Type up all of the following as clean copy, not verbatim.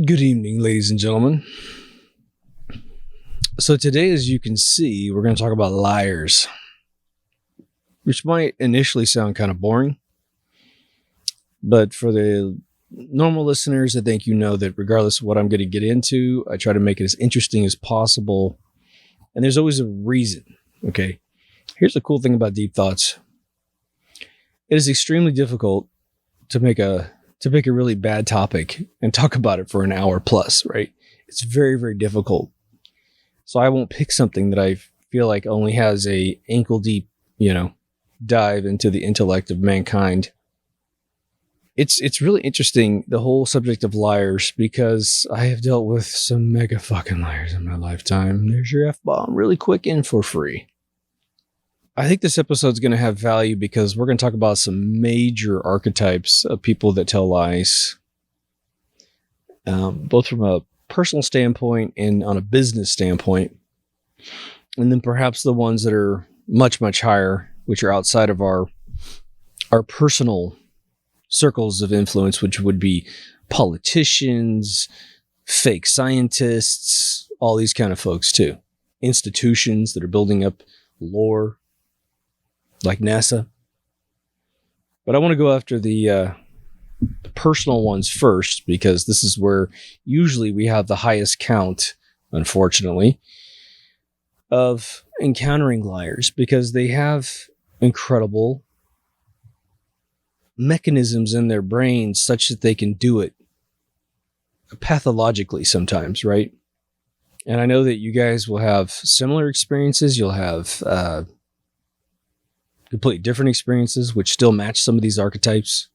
Good evening, ladies and gentlemen. So today, as you can see, we're going to talk about liars, which might initially sound kind of boring. But for the normal listeners, I think you know that regardless of what I'm going to get into, I try to make it as interesting as possible. And there's always a reason, okay? Here's the cool thing about deep thoughts. It is extremely difficult to make a really bad topic and talk about it for an hour plus, right? It's very, very difficult. So I won't pick something that I feel like only has a ankle deep, dive into the intellect of mankind. It's really interesting, the whole subject of liars, because I have dealt with some mega fucking liars in my lifetime. There's your F-bomb, really quick and for free. I think this episode's going to have value because we're going to talk about some major archetypes of people that tell lies, both from a personal standpoint and on a business standpoint. And then perhaps the ones that are much, much higher, which are outside of our personal circles of influence, which would be politicians, fake scientists, all these kind of folks too. Institutions that are building up lore, like NASA. But I want to go after the personal ones first, because this is where usually we have the highest count, unfortunately, of encountering liars, because they have incredible mechanisms in their brains such that they can do it pathologically sometimes, right? And I know that you guys will have similar experiences. You'll have completely different experiences, which still match some of these archetypes.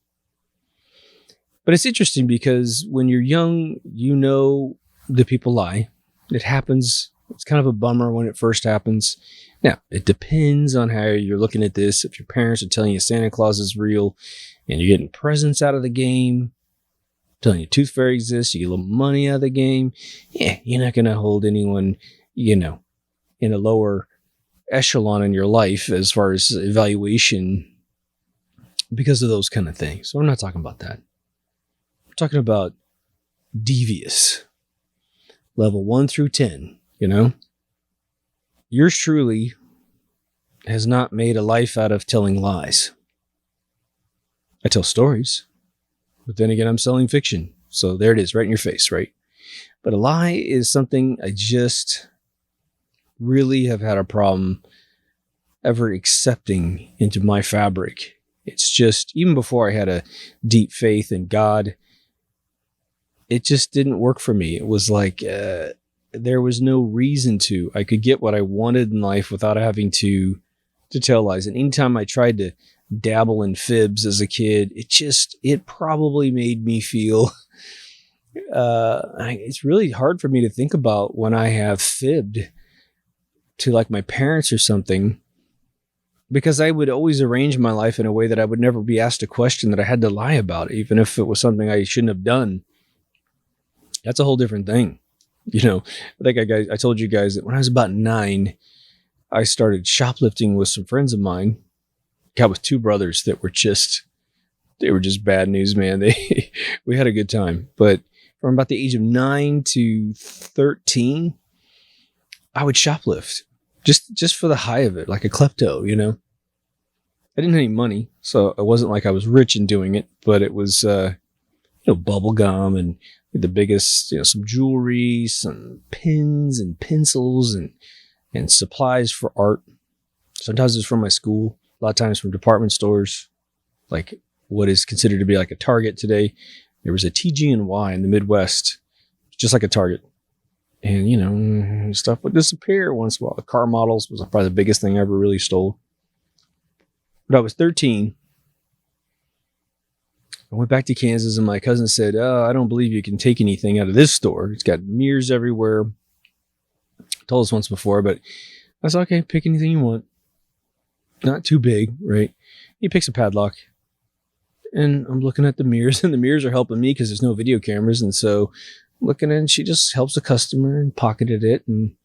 But it's interesting because when you're young, you know that people lie. It happens. It's kind of a bummer when it first happens. Now, it depends on how you're looking at this. If your parents are telling you Santa Claus is real and you're getting presents out of the game, telling you Tooth Fairy exists, you get a little money out of the game, you're not going to hold anyone, in a lower echelon in your life as far as evaluation because of those kind of things. So I'm not talking about that. We're talking about devious, level 1 through 10, Yours truly has not made a life out of telling lies. I tell stories, but then again, I'm selling fiction. So there it is, right in your face, right? But a lie is something I just really have had a problem ever accepting into my fabric. It's just, even before I had a deep faith in God, it just didn't work for me. It was like there was no reason to. I could get what I wanted in life without having to tell lies. And anytime I tried to dabble in fibs as a kid, it probably made me feel it's really hard for me to think about when I have fibbed to like my parents or something, because I would always arrange my life in a way that I would never be asked a question that I had to lie about, even if it was something I shouldn't have done. That's a whole different thing. I think I told you guys that when I was about 9, I started shoplifting with some friends of mine. Got with 2 brothers that were just bad news, man. We had a good time. But from about the age of 9 to 13, I would shoplift just for the high of it, like a klepto, I didn't have any money, so it wasn't like I was rich in doing it, but it was, bubble gum and the biggest, some jewelry, some pens and pencils and supplies for art. Sometimes it's from my school, a lot of times from department stores, like what is considered to be like a Target today. There was a TG&Y in the Midwest, just like a Target. And, stuff would disappear once in a while. The car models was probably the biggest thing I ever really stole. But I was 13. I went back to Kansas and my cousin said, I don't believe you can take anything out of this store. It's got mirrors everywhere. I told us once before, but I said, okay, pick anything you want. Not too big, right? He picks a padlock. And I'm looking at the mirrors, and the mirrors are helping me because there's no video cameras. And so looking in, she just helps the customer and pocketed it. And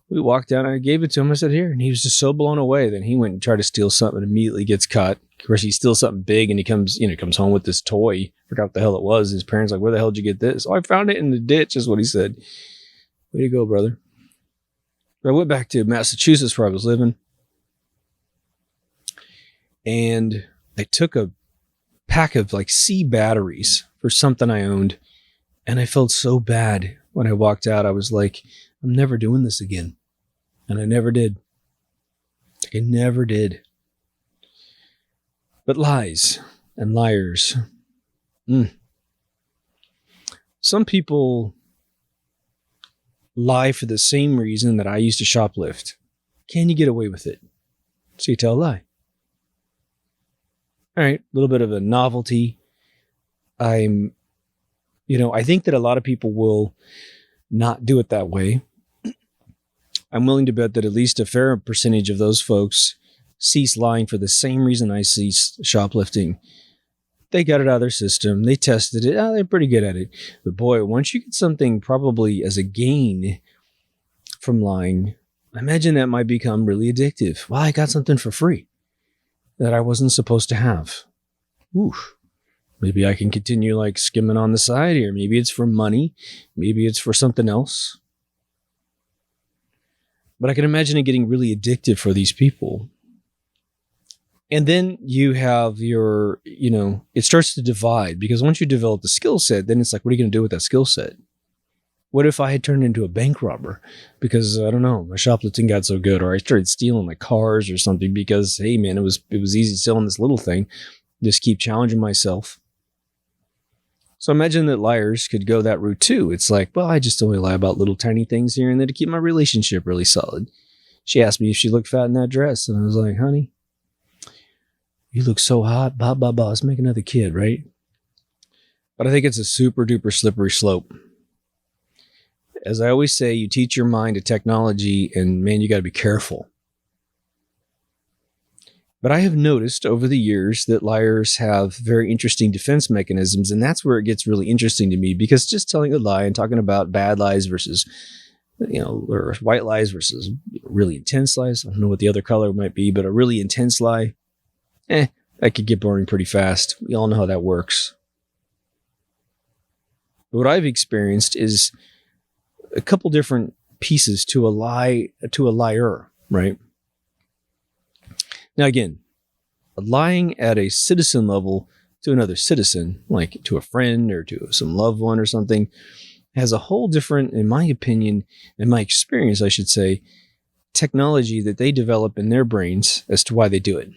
we walked down. I gave it to him. I said, here. And he was just so blown away. Then he went and tried to steal something and immediately gets caught Of course, he steals something big and he comes home with this toy. Forgot what the hell it was. His parents like, where the hell did you get this? Oh, I found it in the ditch, is what he said. Way to go, brother. I went back to Massachusetts where I was living. And I took a pack of like C batteries for something I owned. And I felt so bad when I walked out. I was like, I'm never doing this again. And I never did. I never did. But lies and liars. Some people lie for the same reason that I used to shoplift. Can you get away with it? So you tell a lie. All right, a little bit of a novelty. I think that a lot of people will not do it that way. I'm willing to bet that at least a fair percentage of those folks cease lying for the same reason I ceased shoplifting. They got it out of their system. They tested it. They're pretty good at it. But boy, once you get something probably as a gain from lying, I imagine that might become really addictive. Well, I got something for free that I wasn't supposed to have. Oof. Maybe I can continue like skimming on the side here. Maybe it's for money. Maybe it's for something else. But I can imagine it getting really addictive for these people. And then you have it starts to divide, because once you develop the skill set, then it's like, what are you going to do with that skill set? What if I had turned into a bank robber because, I don't know, my shoplifting got so good, or I started stealing like cars or something because, hey man, it was easy selling this little thing. Just keep challenging myself. So imagine that liars could go that route too. It's like, well, I just only lie about little tiny things here and there to keep my relationship really solid. She asked me if she looked fat in that dress, and I was like, honey, you look so hot, blah, blah, blah. Let's make another kid, right? But I think it's a super duper slippery slope. As I always say, you teach your mind to technology, and man, you got to be careful. But I have noticed over the years that liars have very interesting defense mechanisms, and that's where it gets really interesting to me, because just telling a lie and talking about bad lies versus, or white lies versus really intense lies. I don't know what the other color might be, but a really intense lie, that could get boring pretty fast. We all know how that works. But what I've experienced is a couple different pieces to a lie, to a liar, right? Now, again, lying at a citizen level to another citizen, like to a friend or to some loved one or something, has a whole different, in my opinion, in my experience, I should say, technology that they develop in their brains as to why they do it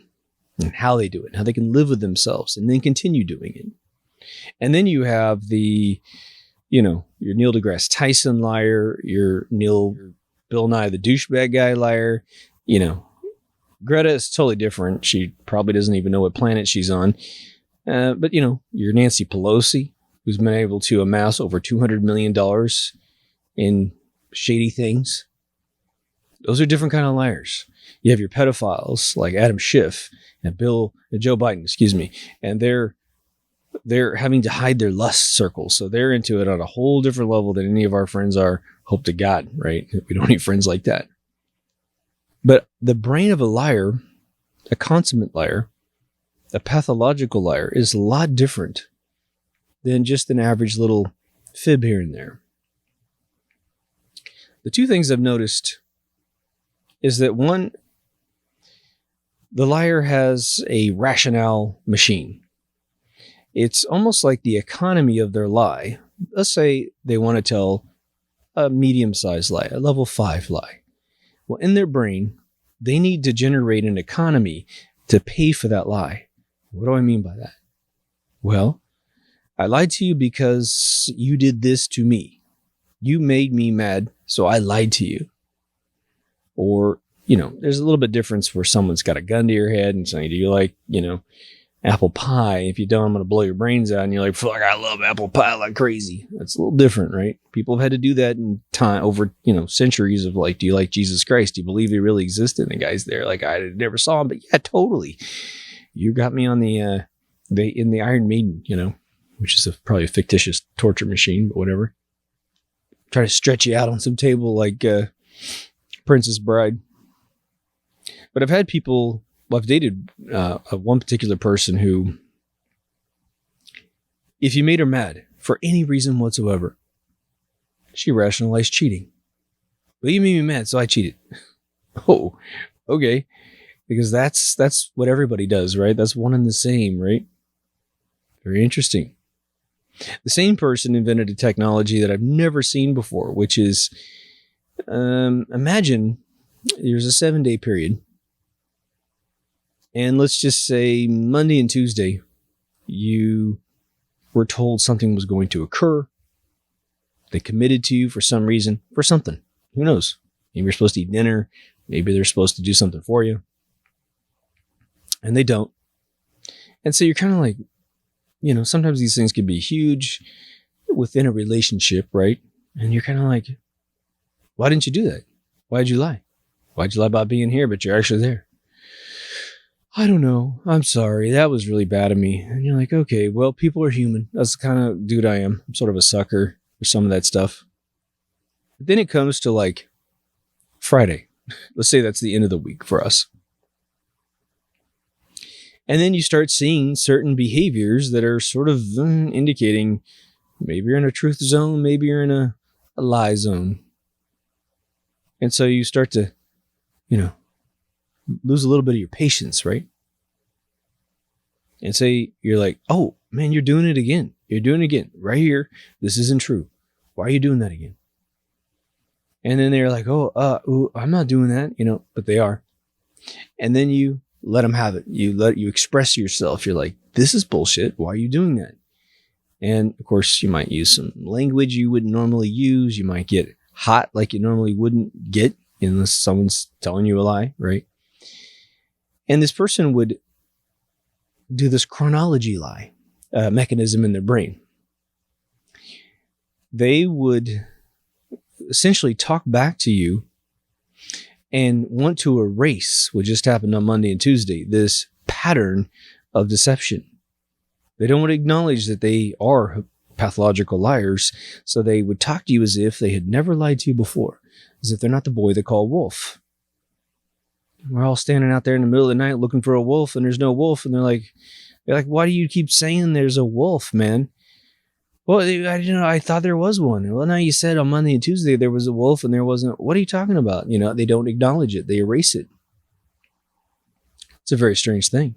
and how they do it, and how they can live with themselves and then continue doing it. And then you have the, your Neil deGrasse Tyson liar, your Bill Nye the douchebag guy liar. Greta is totally different. She probably doesn't even know what planet she's on. But your Nancy Pelosi, who's been able to amass over $200 million in shady things. Those are different kind of liars. You have your pedophiles like Adam Schiff and Joe Biden, and they're having to hide their lust circles. So they're into it on a whole different level than any of our friends are. Hope to God, right? We don't need friends like that. But the brain of a liar, a consummate liar, a pathological liar, is a lot different than just an average little fib here and there. The two things I've noticed is that one, the liar has a rationale machine. It's almost like the economy of their lie. Let's say they want to tell a medium-sized lie, a level 5 lie. Well, in their brain, they need to generate an economy to pay for that lie. What do I mean by that? Well, I lied to you because you did this to me. You made me mad, so I lied to you. Or, there's a little bit difference where someone's got a gun to your head and saying, do you like, apple pie? If you don't, I'm going to blow your brains out. And you're like, fuck, I love apple pie like crazy. That's a little different, right? People have had to do that in time over, centuries of like, do you like Jesus Christ? Do you believe he really existed? And the guy's there like, I never saw him, but yeah, totally. You got me on the Iron Maiden, which is probably a fictitious torture machine, but whatever. Try to stretch you out on some table like Princess Bride. But I've had people Well, I've dated one particular person who, if you made her mad for any reason whatsoever, she rationalized cheating. Well, you made me mad, so I cheated. Oh, okay. Because that's what everybody does, right? That's one and the same, right? Very interesting. The same person invented a technology that I've never seen before, which is, imagine there's a 7-day period. And let's just say Monday and Tuesday, you were told something was going to occur. They committed to you for some reason, for something. Who knows? Maybe you're supposed to eat dinner. Maybe they're supposed to do something for you. And they don't. And so you're kind of like, sometimes these things can be huge within a relationship, right? And you're kind of like, why didn't you do that? Why'd you lie? Why'd you lie about being here, but you're actually there? I don't know. I'm sorry. That was really bad of me. And you're like, okay, well, people are human. That's the kind of dude I am. I'm sort of a sucker for some of that stuff. But then it comes to like Friday. Let's say that's the end of the week for us. And then you start seeing certain behaviors that are sort of indicating maybe you're in a truth zone, maybe you're in a lie zone. And so you start to, lose a little bit of your patience, right? And say you're like, oh man, you're doing it again. You're doing it again right here. This isn't true. Why are you doing that again? And then they're like, ooh, I'm not doing that, but they are. And then you let them have it. You express yourself. You're like, this is bullshit. Why are you doing that? And of course, you might use some language you wouldn't normally use. You might get hot like you normally wouldn't get unless someone's telling you a lie, right? And this person would do this chronology lie mechanism in their brain. They would essentially talk back to you and want to erase what just happened on Monday and Tuesday, this pattern of deception. They don't want to acknowledge that they are pathological liars, so they would talk to you as if they had never lied to you before, as if they're not the boy they call wolf. We're all standing out there in the middle of the night looking for a wolf, and there's no wolf, and they're like, why do you keep saying there's a wolf, man? Well, I thought there was one. Well, now you said on Monday and Tuesday there was a wolf and there wasn't. What are you talking about? They don't acknowledge it. They erase it. It's a very strange thing.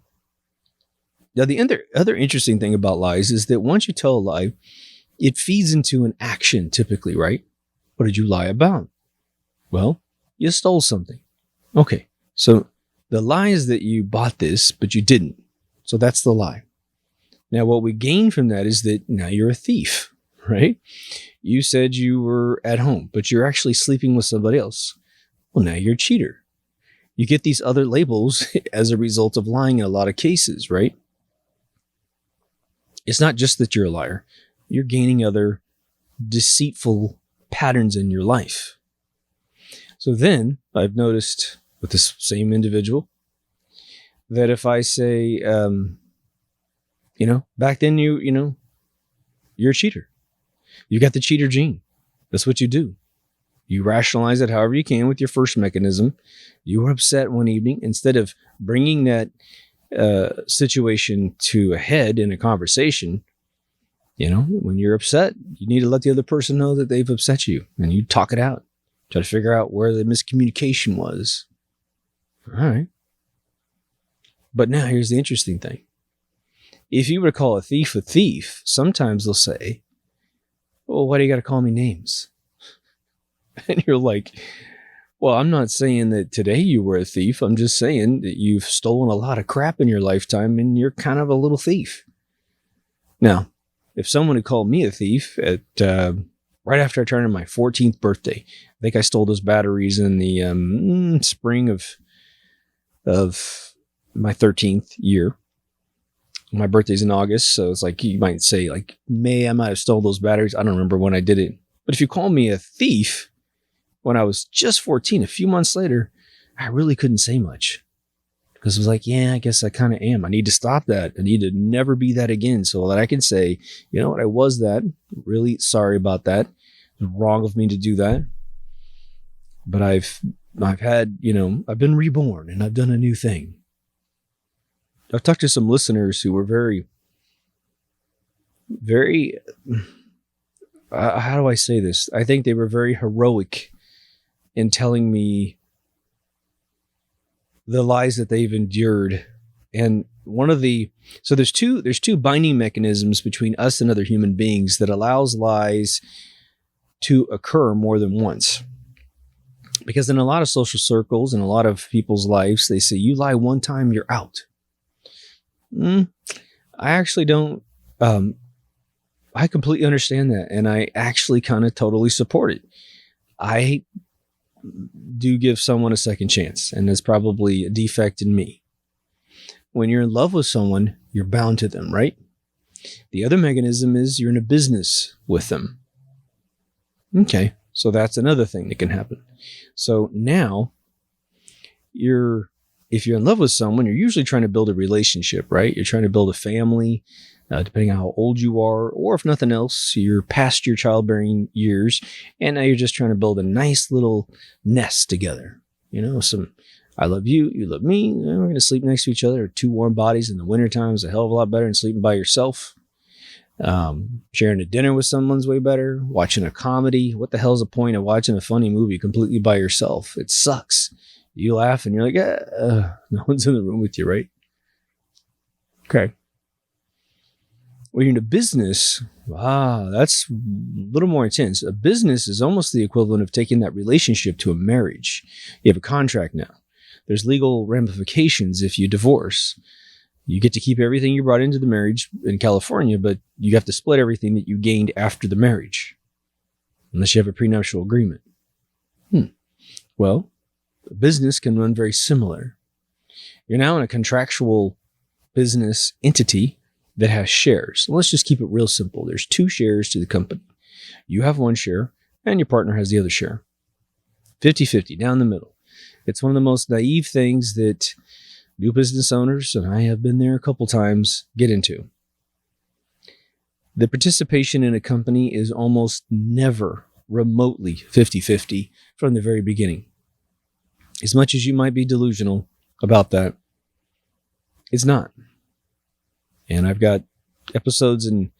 Now, the other interesting thing about lies is that once you tell a lie, it feeds into an action typically, right? What did you lie about? Well, you stole something. Okay, so the lie is that you bought this, but you didn't. So that's the lie. Now, what we gain from that is that now you're a thief, right? You said you were at home, but you're actually sleeping with somebody else. Well, now you're a cheater. You get these other labels as a result of lying in a lot of cases, right? It's not just that you're a liar. You're gaining other deceitful patterns in your life. So then I've noticed with this same individual that if I say, back then you're a cheater. You got the cheater gene. That's what you do. You rationalize it however you can with your first mechanism. You were upset one evening. Instead of bringing that situation to a head in a conversation, when you're upset, you need to let the other person know that they've upset you, and you talk it out. Try to figure out where the miscommunication was. All right. But now here's the interesting thing. If you were to call a thief, sometimes they'll say, well, why do you got to call me names? And you're like, well, I'm not saying that today you were a thief. I'm just saying that you've stolen a lot of crap in your lifetime and you're kind of a little thief. Now, if someone had called me a thief at right after I turned my 14th birthday, I think I stole those batteries in the spring of my 13th year. My birthday's in August, so it's like you might say like May, I might have stole those batteries. I don't remember when I did it. But if you call me a thief when I was just 14, a few months later, I really couldn't say much. Because it was like, yeah, I guess I kind of am. I need to stop that. I need to never be that again so that I can say, you know what, I was that. Really sorry about that. It was wrong of me to do that. But I've had, I've been reborn and I've done a new thing. I've talked to some listeners who were very, very, how do I say this? I think they were very heroic in telling me the lies that they've endured. And so there's two binding mechanisms between us and other human beings that allows lies to occur more than once. Because in a lot of social circles and a lot of people's lives, they say, you lie one time, you're out. I actually don't. I completely understand that. And I actually kind of totally support it. I do give someone a second chance. And that's probably a defect in me. When you're in love with someone, you're bound to them, right? The other mechanism is you're in a business with them. Okay. So that's another thing that can happen. So now if you're in love with someone, you're usually trying to build a relationship, right? You're trying to build a family, depending on how old you are, or if nothing else, you're past your childbearing years, and now you're just trying to build a nice little nest together. Some I love you, you love me, we're going to sleep next to each other. Two warm bodies in the wintertime is a hell of a lot better than sleeping by yourself. Sharing a dinner with someone's way better. Watching a comedy. What the hell's the point of watching a funny movie completely by yourself? It sucks. You laugh and you're like, no one's in the room with you, right? Okay. When you're in a business, that's a little more intense. A business is almost the equivalent of taking that relationship to a marriage. You have a contract now. There's legal ramifications if you divorce. You get to keep everything you brought into the marriage in California, but you have to split everything that you gained after the marriage, unless you have a prenuptial agreement. Well, a business can run very similar. You're now in a contractual business entity that has shares. Let's just keep it real simple. There's 2 shares to the company. You have 1 share, and your partner has the other share. 50-50, down the middle. It's one of the most naive things that new business owners, and I have been there a couple times, get into. The participation in a company is almost never remotely 50-50 from the very beginning. As much as you might be delusional about that, it's not. And I've got episodes in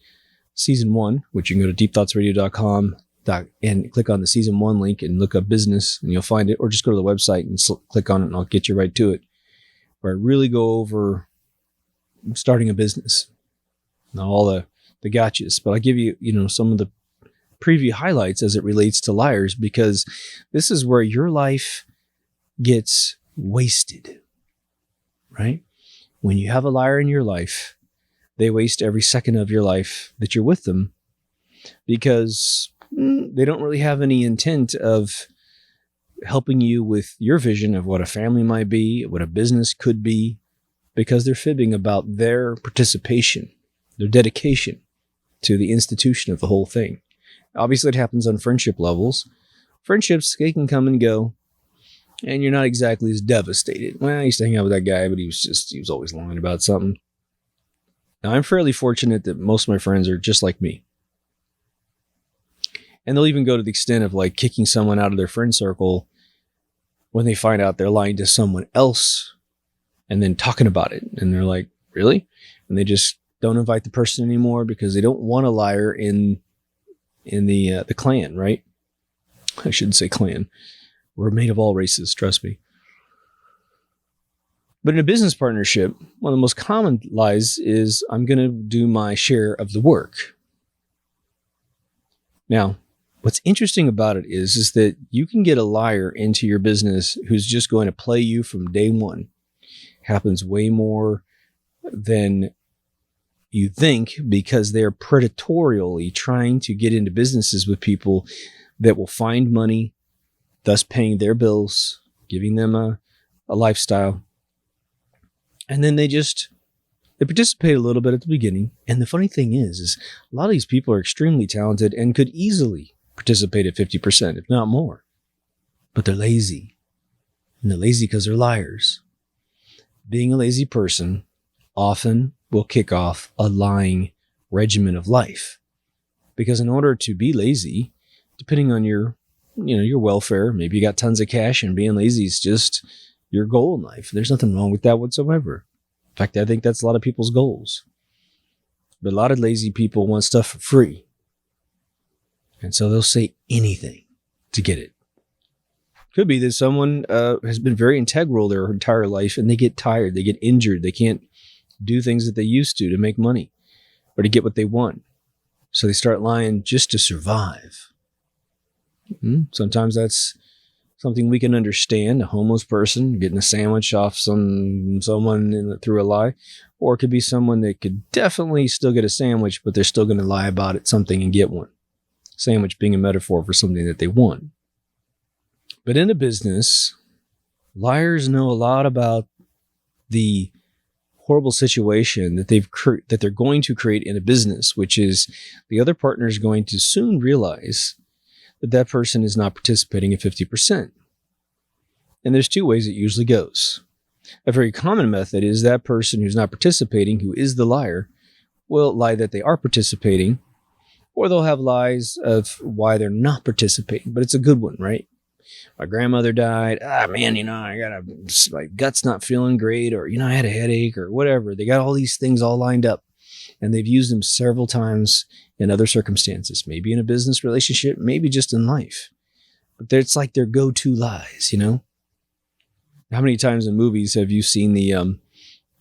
season 1, which you can go to deepthoughtsradio.com and click on the season 1 link and look up business and you'll find it, or just go to the website and click on it and I'll get you right to it, where I really go over starting a business and all the gotchas. But I'll give you, some of the preview highlights as it relates to liars, because this is where your life gets wasted, right? When you have a liar in your life, they waste every second of your life that you're with them, because they don't really have any intent of helping you with your vision of what a family might be, what a business could be, because they're fibbing about their participation, their dedication to the institution of the whole thing. Obviously, it happens on friendship levels. Friendships, they can come and go, and you're not exactly as devastated. Well, I used to hang out with that guy, but he was always lying about something. Now, I'm fairly fortunate that most of my friends are just like me. And they'll even go to the extent of like kicking someone out of their friend circle when they find out they're lying to someone else and then talking about it. And they're like, really? And they just don't invite the person anymore because they don't want a liar in the clan, right? I shouldn't say clan. We're made of all races, trust me. But in a business partnership, one of the most common lies is I'm going to do my share of the work. Now, what's interesting about it is that you can get a liar into your business who's just going to play you from day one. Happens way more than you think, because they're predatorially trying to get into businesses with people that will find money, thus paying their bills, giving them a lifestyle. And then they participate a little bit at the beginning. And the funny thing is a lot of these people are extremely talented and could easily participate at 50%, if not more. But they're lazy. And they're lazy because they're liars. Being a lazy person often will kick off a lying regimen of life. Because in order to be lazy, depending on your welfare, maybe you got tons of cash and being lazy is just your goal in life. There's nothing wrong with that whatsoever. In fact, I think that's a lot of people's goals. But a lot of lazy people want stuff for free. And so they'll say anything to get it. Could be that someone has been very integral their entire life and they get tired, they get injured, they can't do things that they used to make money or to get what they want. So they start lying just to survive. Sometimes that's something we can understand. A homeless person getting a sandwich off someone through a lie. Or it could be someone that could definitely still get a sandwich, but they're still going to lie about it, something, and get one. Sandwich being a metaphor for something that they want. But in a business, liars know a lot about the horrible situation that they're going to create in a business, which is the other partner is going to soon realize that person is not participating at 50%. And there's two ways it usually goes. A very common method is that person who's not participating, who is the liar, will lie that they are participating, or they'll have lies of why they're not participating. But it's a good one, right? My grandmother died. My gut's not feeling great, or, I had a headache, or whatever. They got all these things all lined up, and they've used them several times in other circumstances, maybe in a business relationship, maybe just in life. But it's like their go-to lies, How many times in movies have you seen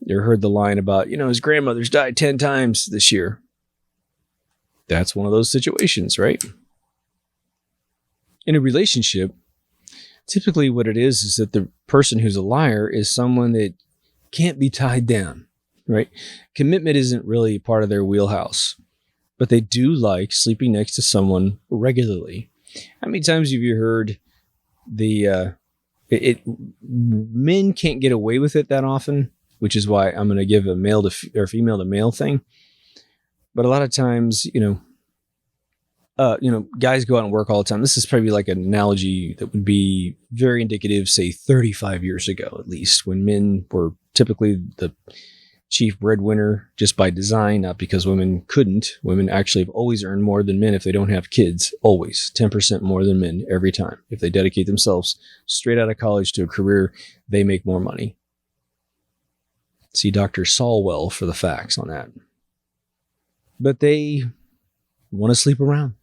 or heard the line about, his grandmother's died 10 times this year? That's one of those situations, right? In a relationship, typically what it is that the person who's a liar is someone that can't be tied down, right? Commitment isn't really part of their wheelhouse, but they do like sleeping next to someone regularly. How many times have you heard men can't get away with it that often, which is why I'm going to give a male to or female to male thing. But a lot of times, guys go out and work all the time. This is probably like an analogy that would be very indicative, say 35 years ago, at least, when men were typically the chief breadwinner just by design, not because women couldn't. Women actually have always earned more than men if they don't have kids, always 10% more than men every time. If they dedicate themselves straight out of college to a career, they make more money. See Dr. Solwell for the facts on that. But they want to sleep around.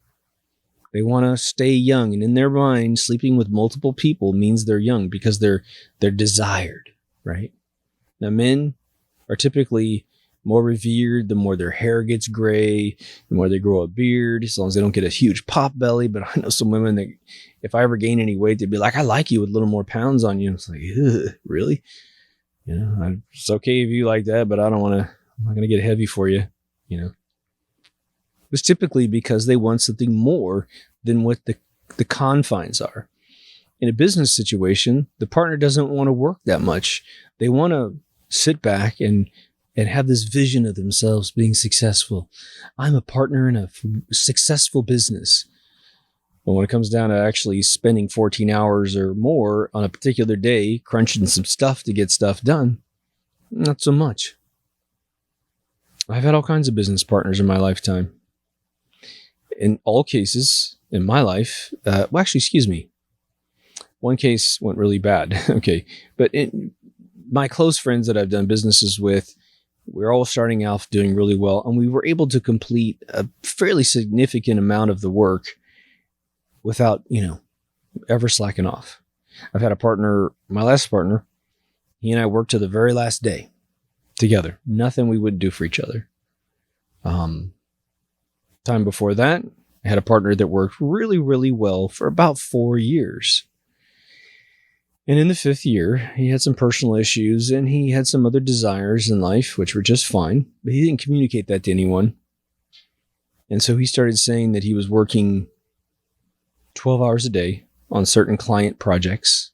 They want to stay young. And in their mind, sleeping with multiple people means they're young because they're desired, right? Now, men are typically more revered the more their hair gets gray, the more they grow a beard, as long as they don't get a huge pop belly. But I know some women that if I ever gain any weight, they'd be like, I like you with a little more pounds on you. It's like, really? It's okay if you like that, but I'm not going to get heavy for you, It's typically because they want something more than what the confines are. In a business situation, the partner doesn't want to work that much. They want to sit back and have this vision of themselves being successful. I'm a partner in a successful business. But when it comes down to actually spending 14 hours or more on a particular day, crunching some stuff to get stuff done, not so much. I've had all kinds of business partners in my lifetime. In all cases in my life, one case went really bad. Okay. But my close friends that I've done businesses with, we're all starting off doing really well. And we were able to complete a fairly significant amount of the work without, ever slacking off. I've had a partner, my last partner, he and I worked to the very last day together. Nothing we wouldn't do for each other. Time before that, I had a partner that worked really, really well for about 4 years. And in the 5th year, he had some personal issues and he had some other desires in life, which were just fine, but he didn't communicate that to anyone. And so he started saying that he was working 12 hours a day on certain client projects,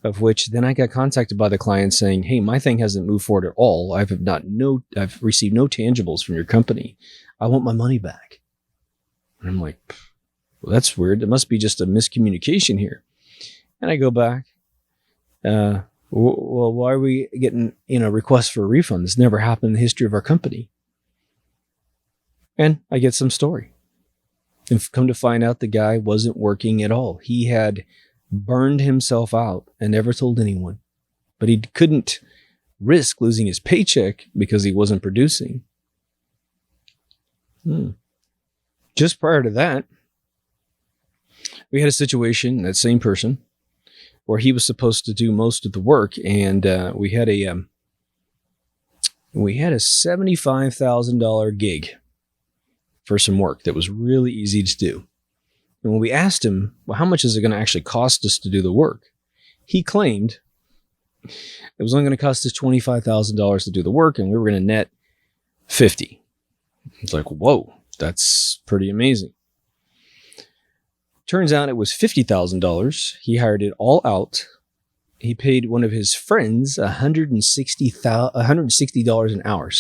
of which then I got contacted by the client saying, hey, my thing hasn't moved forward at all. I've received no tangibles from your company. I want my money back. And I'm like, well, that's weird. It must be just a miscommunication here. And I go back. Well, why are we getting, requests for a refund? This never happened in the history of our company. And I get some story. And come to find out the guy wasn't working at all. He had burned himself out and never told anyone. But he couldn't risk losing his paycheck because he wasn't producing. Just prior to that, we had a situation, that same person, where he was supposed to do most of the work, and we had a $75,000 gig for some work that was really easy to do. And when we asked him, well, how much is it going to actually cost us to do the work? He claimed it was only going to cost us $25,000 to do the work, and we were going to net 50. It's like, whoa, that's pretty amazing. Turns out it was $50,000. He hired it all out. He paid one of his friends $160 an hour,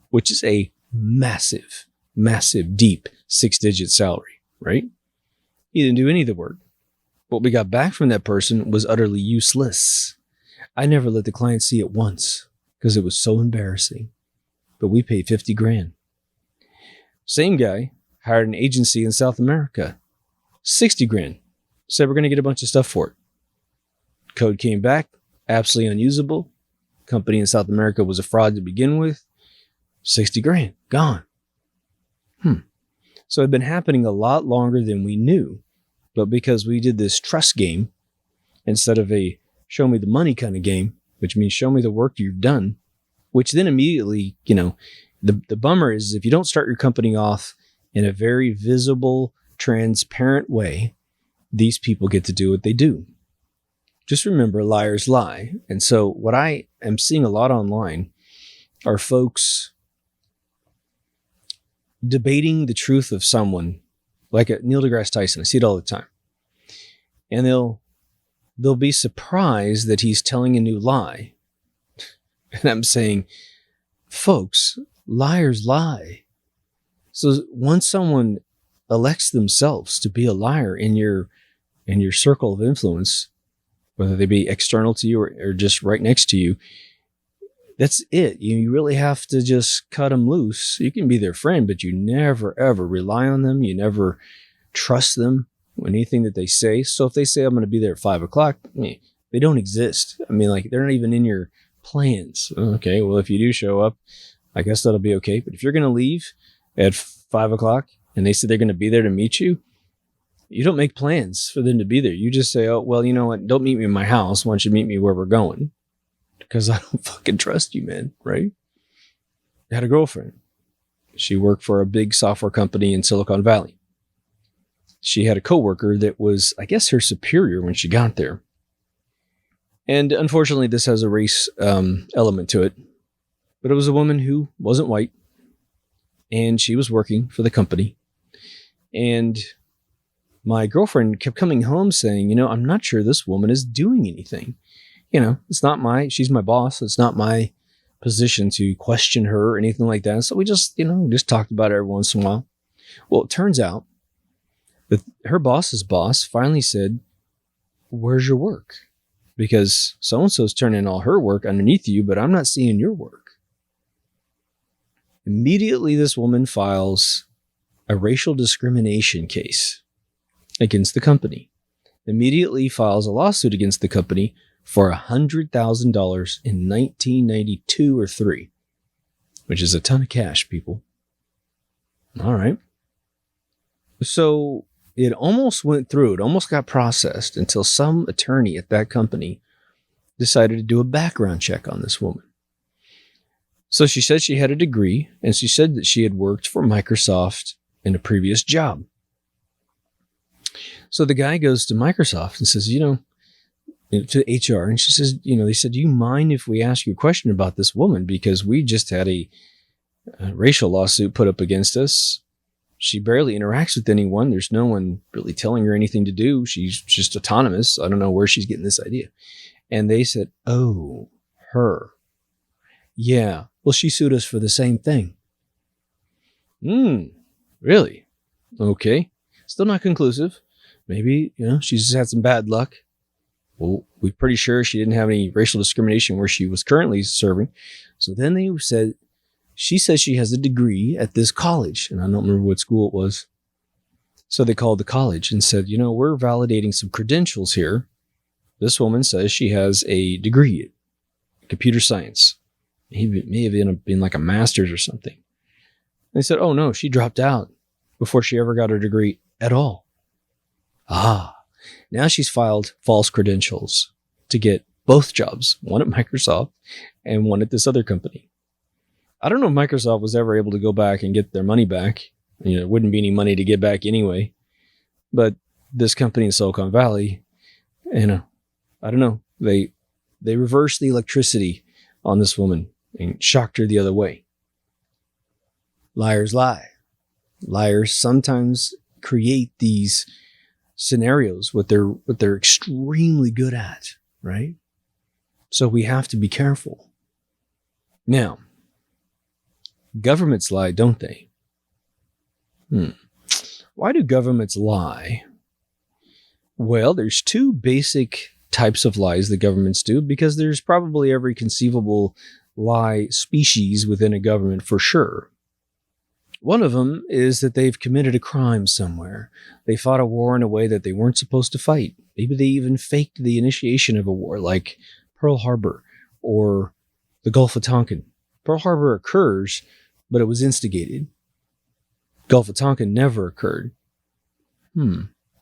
which is a massive, deep 6-digit salary, right? He didn't do any of the work. What we got back from that person was utterly useless. I never let the client see it once because it was so embarrassing. But we paid $50,000. Same guy hired an agency in South America. $60,000. Said we're going to get a bunch of stuff for it. Code came back, absolutely unusable. Company in South America was a fraud to begin with. $60,000 gone. So it had been happening a lot longer than we knew. But because we did this trust game instead of a show me the money kind of game, which means show me the work you've done, which then immediately, the bummer is if you don't start your company off in a very visible, transparent way, these people get to do what they do. Just remember, liars lie. And so what I am seeing a lot online are folks debating the truth of someone, like Neil deGrasse Tyson. I see it all the time. And they'll be surprised that he's telling a new lie. And I'm saying, folks, liars lie. So once someone elects themselves to be a liar in your circle of influence, whether they be external to you or just right next to you, that's it. You really have to just cut them loose. You can be their friend, but you never, ever rely on them. You never trust them with anything that they say. So if they say, I'm going to be there at 5 o'clock, they don't exist. They're not even in your plans. Okay, well, if you do show up, I guess that'll be okay. But if you're going to leave at 5 o'clock and they say they're going to be there to meet you, you don't make plans for them to be there. You just say, oh, well, you know what? Don't meet me in my house. Why don't you meet me where we're going? Because I don't fucking trust you, man, right? I had a girlfriend. She worked for a big software company in Silicon Valley. She had a coworker that was, I guess, her superior when she got there. And unfortunately, this has a race element to it. But it was a woman who wasn't white. And she was working for the company. And my girlfriend kept coming home saying, I'm not sure this woman is doing anything. She's my boss. It's not my position to question her or anything like that. So we just talked about it every once in a while. Well, it turns out that her boss's boss finally said, where's your work? Because so-and-so's turning all her work underneath you, but I'm not seeing your work. Immediately, this woman files a racial discrimination case against the company. Immediately files a lawsuit against the company for $100,000 in 1992 or 3, which is a ton of cash, people. All right. So it almost went through. It almost got processed until some attorney at that company decided to do a background check on this woman. So she said she had a degree, and she said that she had worked for Microsoft in a previous job. So the guy goes to Microsoft and says, to HR, and she says, they said, do you mind if we ask you a question about this woman? Because we just had a racial lawsuit put up against us. She barely interacts with anyone. There's no one really telling her anything to do. She's just autonomous. I don't know where she's getting this idea. And they said, oh, her. Yeah. Well, she sued us for the same thing. Really? Okay. Still not conclusive. Maybe, she's just had some bad luck. Well, we're pretty sure she didn't have any racial discrimination where she was currently serving. So then they said, she says she has a degree at this college. And I don't remember what school it was. So they called the college and said, we're validating some credentials here. This woman says she has a degree. computer science. He may have ended up being like a master's or something. And they said, oh no, she dropped out before she ever got her degree at all. Now she's filed false credentials to get both jobs, one at Microsoft and one at this other company. I don't know if Microsoft was ever able to go back and get their money back. There wouldn't be any money to get back anyway. But this company in Silicon Valley, I don't know. They reversed the electricity on this woman and shocked her the other way. Liars lie. Liars sometimes create these scenarios what they're extremely good at, right? So we have to be careful. Now, governments lie, don't they? Why do governments lie? Well, there's two basic types of lies that governments do, because there's probably every conceivable lie species within a government for sure. One of them is that they've committed a crime somewhere. They fought a war in a way that they weren't supposed to fight. Maybe they even faked the initiation of a war, like Pearl Harbor or the Gulf of Tonkin. Pearl Harbor occurs, but it was instigated. Gulf of Tonkin never occurred.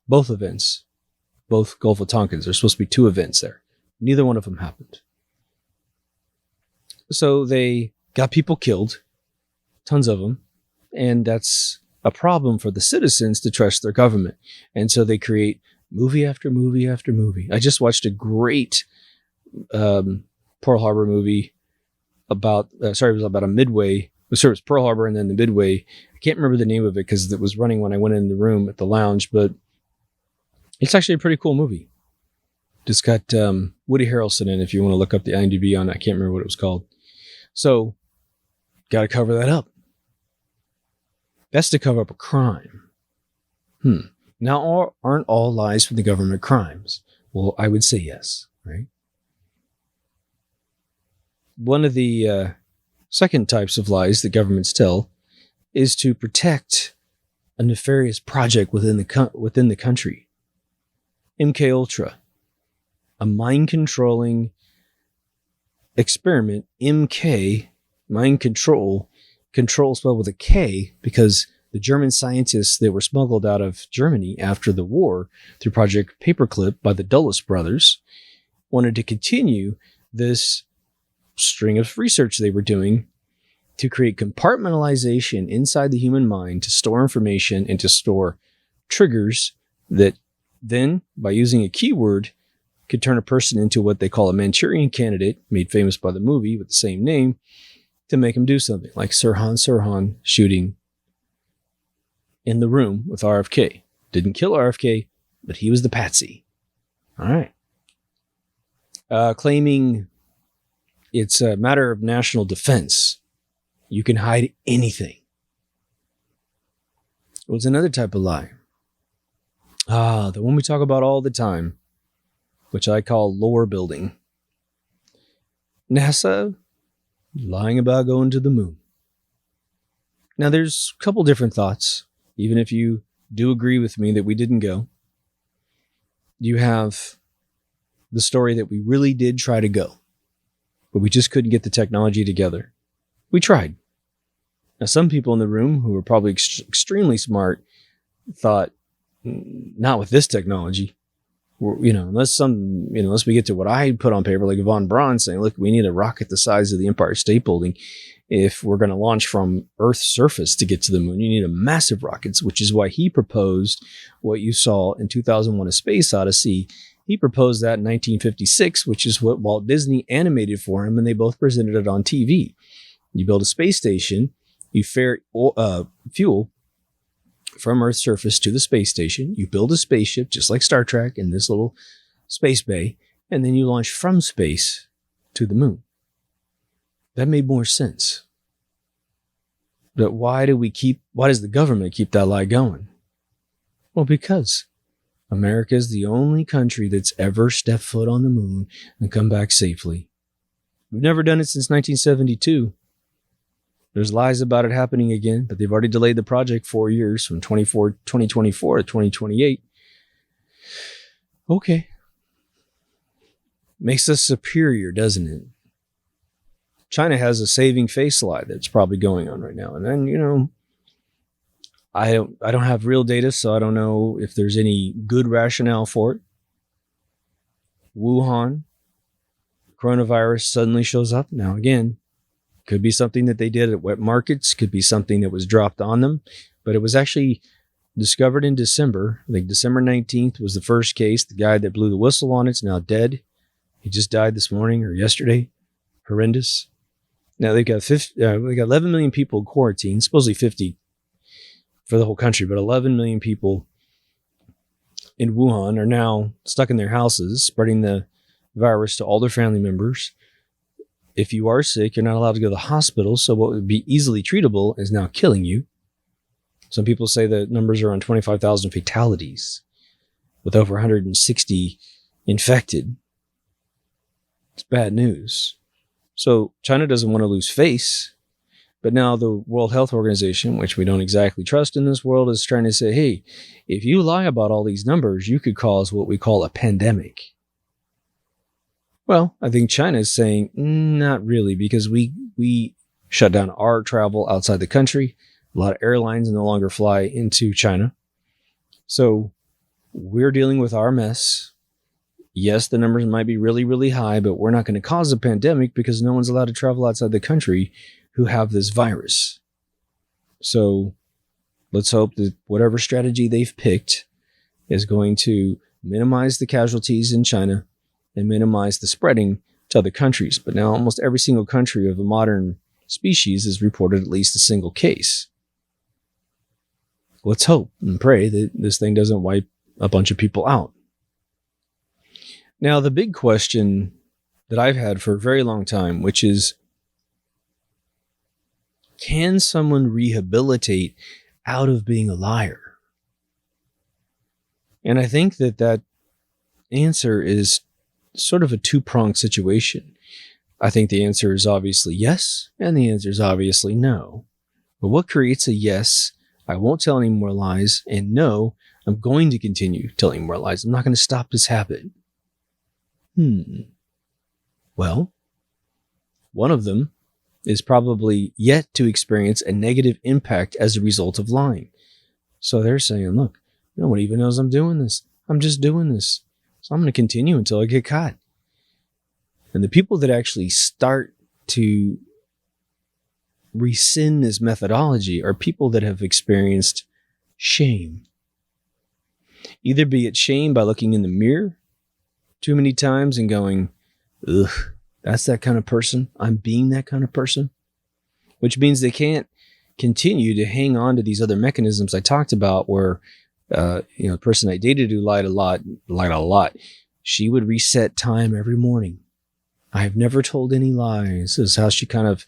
Both events, both Gulf of Tonkins, there's supposed to be two events there. Neither one of them happened. So they got people killed, tons of them, and that's a problem for the citizens to trust their government. And so they create movie after movie after movie. I just watched a great Pearl Harbor movie about, it was about a Midway. It was Pearl Harbor and then the Midway. I can't remember the name of it because it was running when I went in the room at the lounge, but it's actually a pretty cool movie. It's got Woody Harrelson in it, if you want to look up the IMDb on it. I can't remember what it was called. So, got to cover that up. That's to cover up a crime. Now, aren't all lies from the government crimes? Well, I would say yes, right? One of the second types of lies that governments tell is to protect a nefarious project within the country. MK Ultra, a mind-controlling experiment. MK, mind control spelled with a K, because the German scientists that were smuggled out of Germany after the war through Project Paperclip by the Dulles brothers wanted to continue this string of research they were doing to create compartmentalization inside the human mind to store information and to store triggers that then, by using a keyword, could turn a person into what they call a Manchurian candidate, made famous by the movie with the same name, to make him do something, like Sirhan shooting in the room with RFK. Didn't kill RFK, but he was the patsy. All right. Claiming it's a matter of national defense. You can hide anything. It was another type of lie. The one we talk about all the time, which I call lore building. NASA lying about going to the moon. Now, there's a couple different thoughts, even if you do agree with me that we didn't go. You have the story that we really did try to go, but we just couldn't get the technology together. We tried. Now, some people in the room who were probably extremely smart thought, not with this technology. Unless we get to what I put on paper, like Von Braun saying, look, we need a rocket the size of the Empire State Building if we're going to launch from Earth's surface to get to the moon. You need a massive rockets, which is why he proposed what you saw in 2001: A Space Odyssey. He proposed that in 1956, which is what Walt Disney animated for him, and they both presented it on TV. You build a space station, you ferret fuel from Earth's surface to the space station. You build a spaceship, just like Star Trek, in this little space bay, and then you launch from space to the moon. That made more sense. But why does the government keep that lie going? Well, because America is the only country that's ever stepped foot on the moon and come back safely. We've never done it since 1972. There's lies about it happening again, but they've already delayed the project 4 years, from 2024 to 2028. Okay. Makes us superior, doesn't it? China has a saving face lie that's probably going on right now. And then, I don't have real data, so I don't know if there's any good rationale for it. Wuhan, coronavirus suddenly shows up. Now, again, could be something that they did at wet markets, could be something that was dropped on them, but it was actually discovered in December. I think December 19th was the first case. The guy that blew the whistle on it's now dead. He just died this morning or yesterday. Horrendous. Now they got 11 million people quarantined, supposedly 50 for the whole country, but 11 million people in Wuhan are now stuck in their houses, spreading the virus to all their family members. If you are sick, you're not allowed to go to the hospital, so what would be easily treatable is now killing you. Some people say the numbers are on 25,000 fatalities with over 160 infected. It's bad news. So China doesn't want to lose face, but now the World Health Organization, which we don't exactly trust in this world, is trying to say, hey, if you lie about all these numbers, you could cause what we call a pandemic. Well, I think China is saying, not really, because we shut down our travel outside the country. A lot of airlines no longer fly into China. So we're dealing with our mess. Yes, the numbers might be really, really high, but we're not going to cause a pandemic because no one's allowed to travel outside the country who have this virus. So let's hope that whatever strategy they've picked is going to minimize the casualties in China and minimize the spreading to other countries. But now almost every single country of a modern species has reported at least a single case. Let's hope and pray that this thing doesn't wipe a bunch of people out. Now, the big question that I've had for a very long time, which is, can someone rehabilitate out of being a liar? And I think that answer is sort of a two-pronged situation. I think the answer is obviously yes, and the answer is obviously no. But what creates a yes, I won't tell any more lies, and no, I'm going to continue telling more lies. I'm not going to stop this habit. Well, one of them is probably yet to experience a negative impact as a result of lying. So they're saying, look, no one even knows I'm doing this. I'm just doing this. So I'm going to continue until I get caught. And the people that actually start to rescind this methodology are people that have experienced shame. Either be it shame by looking in the mirror too many times and going, ugh, that's that kind of person. I'm being that kind of person. Which means they can't continue to hang on to these other mechanisms I talked about where, the person I dated who lied a lot. She would reset time every morning. I have never told any lies. This is how she kind of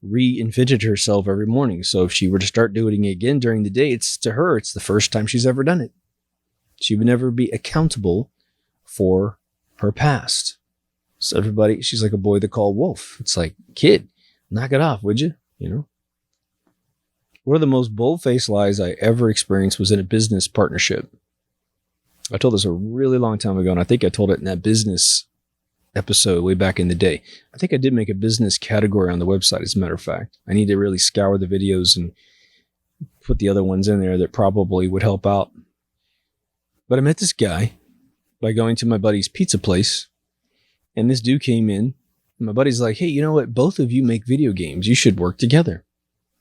reinvented herself every morning. So if she were to start doing it again during the day, it's the first time she's ever done it. She would never be accountable for her past. So everybody, she's like a boy they call wolf. It's like, kid, knock it off, would you? One of the most bold-faced lies I ever experienced was in a business partnership. I told this a really long time ago, and I think I told it in that business episode way back in the day. I think I did make a business category on the website, as a matter of fact. I need to really scour the videos and put the other ones in there that probably would help out. But I met this guy by going to my buddy's pizza place. And this dude came in, and my buddy's like, hey, you know what? Both of you make video games. You should work together.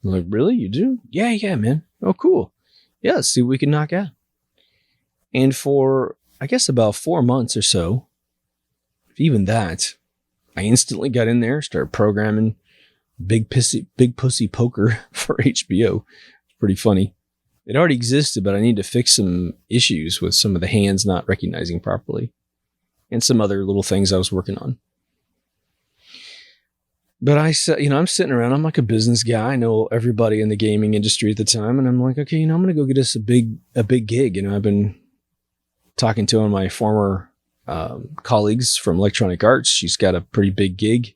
I'm like, really? You do? Yeah, man. Oh, cool. Yeah, let's see what we can knock out. And for, I guess, about 4 months or so, if even that, I instantly got in there, started programming Big Pussy Poker for HBO. It's pretty funny. It already existed, but I need to fix some issues with some of the hands not recognizing properly. And some other little things I was working on. But I said, I'm sitting around. I'm like a business guy. I know everybody in the gaming industry at the time. And I'm like, okay, I'm going to go get us a big gig. I've been talking to one of my former colleagues from Electronic Arts. She's got a pretty big gig.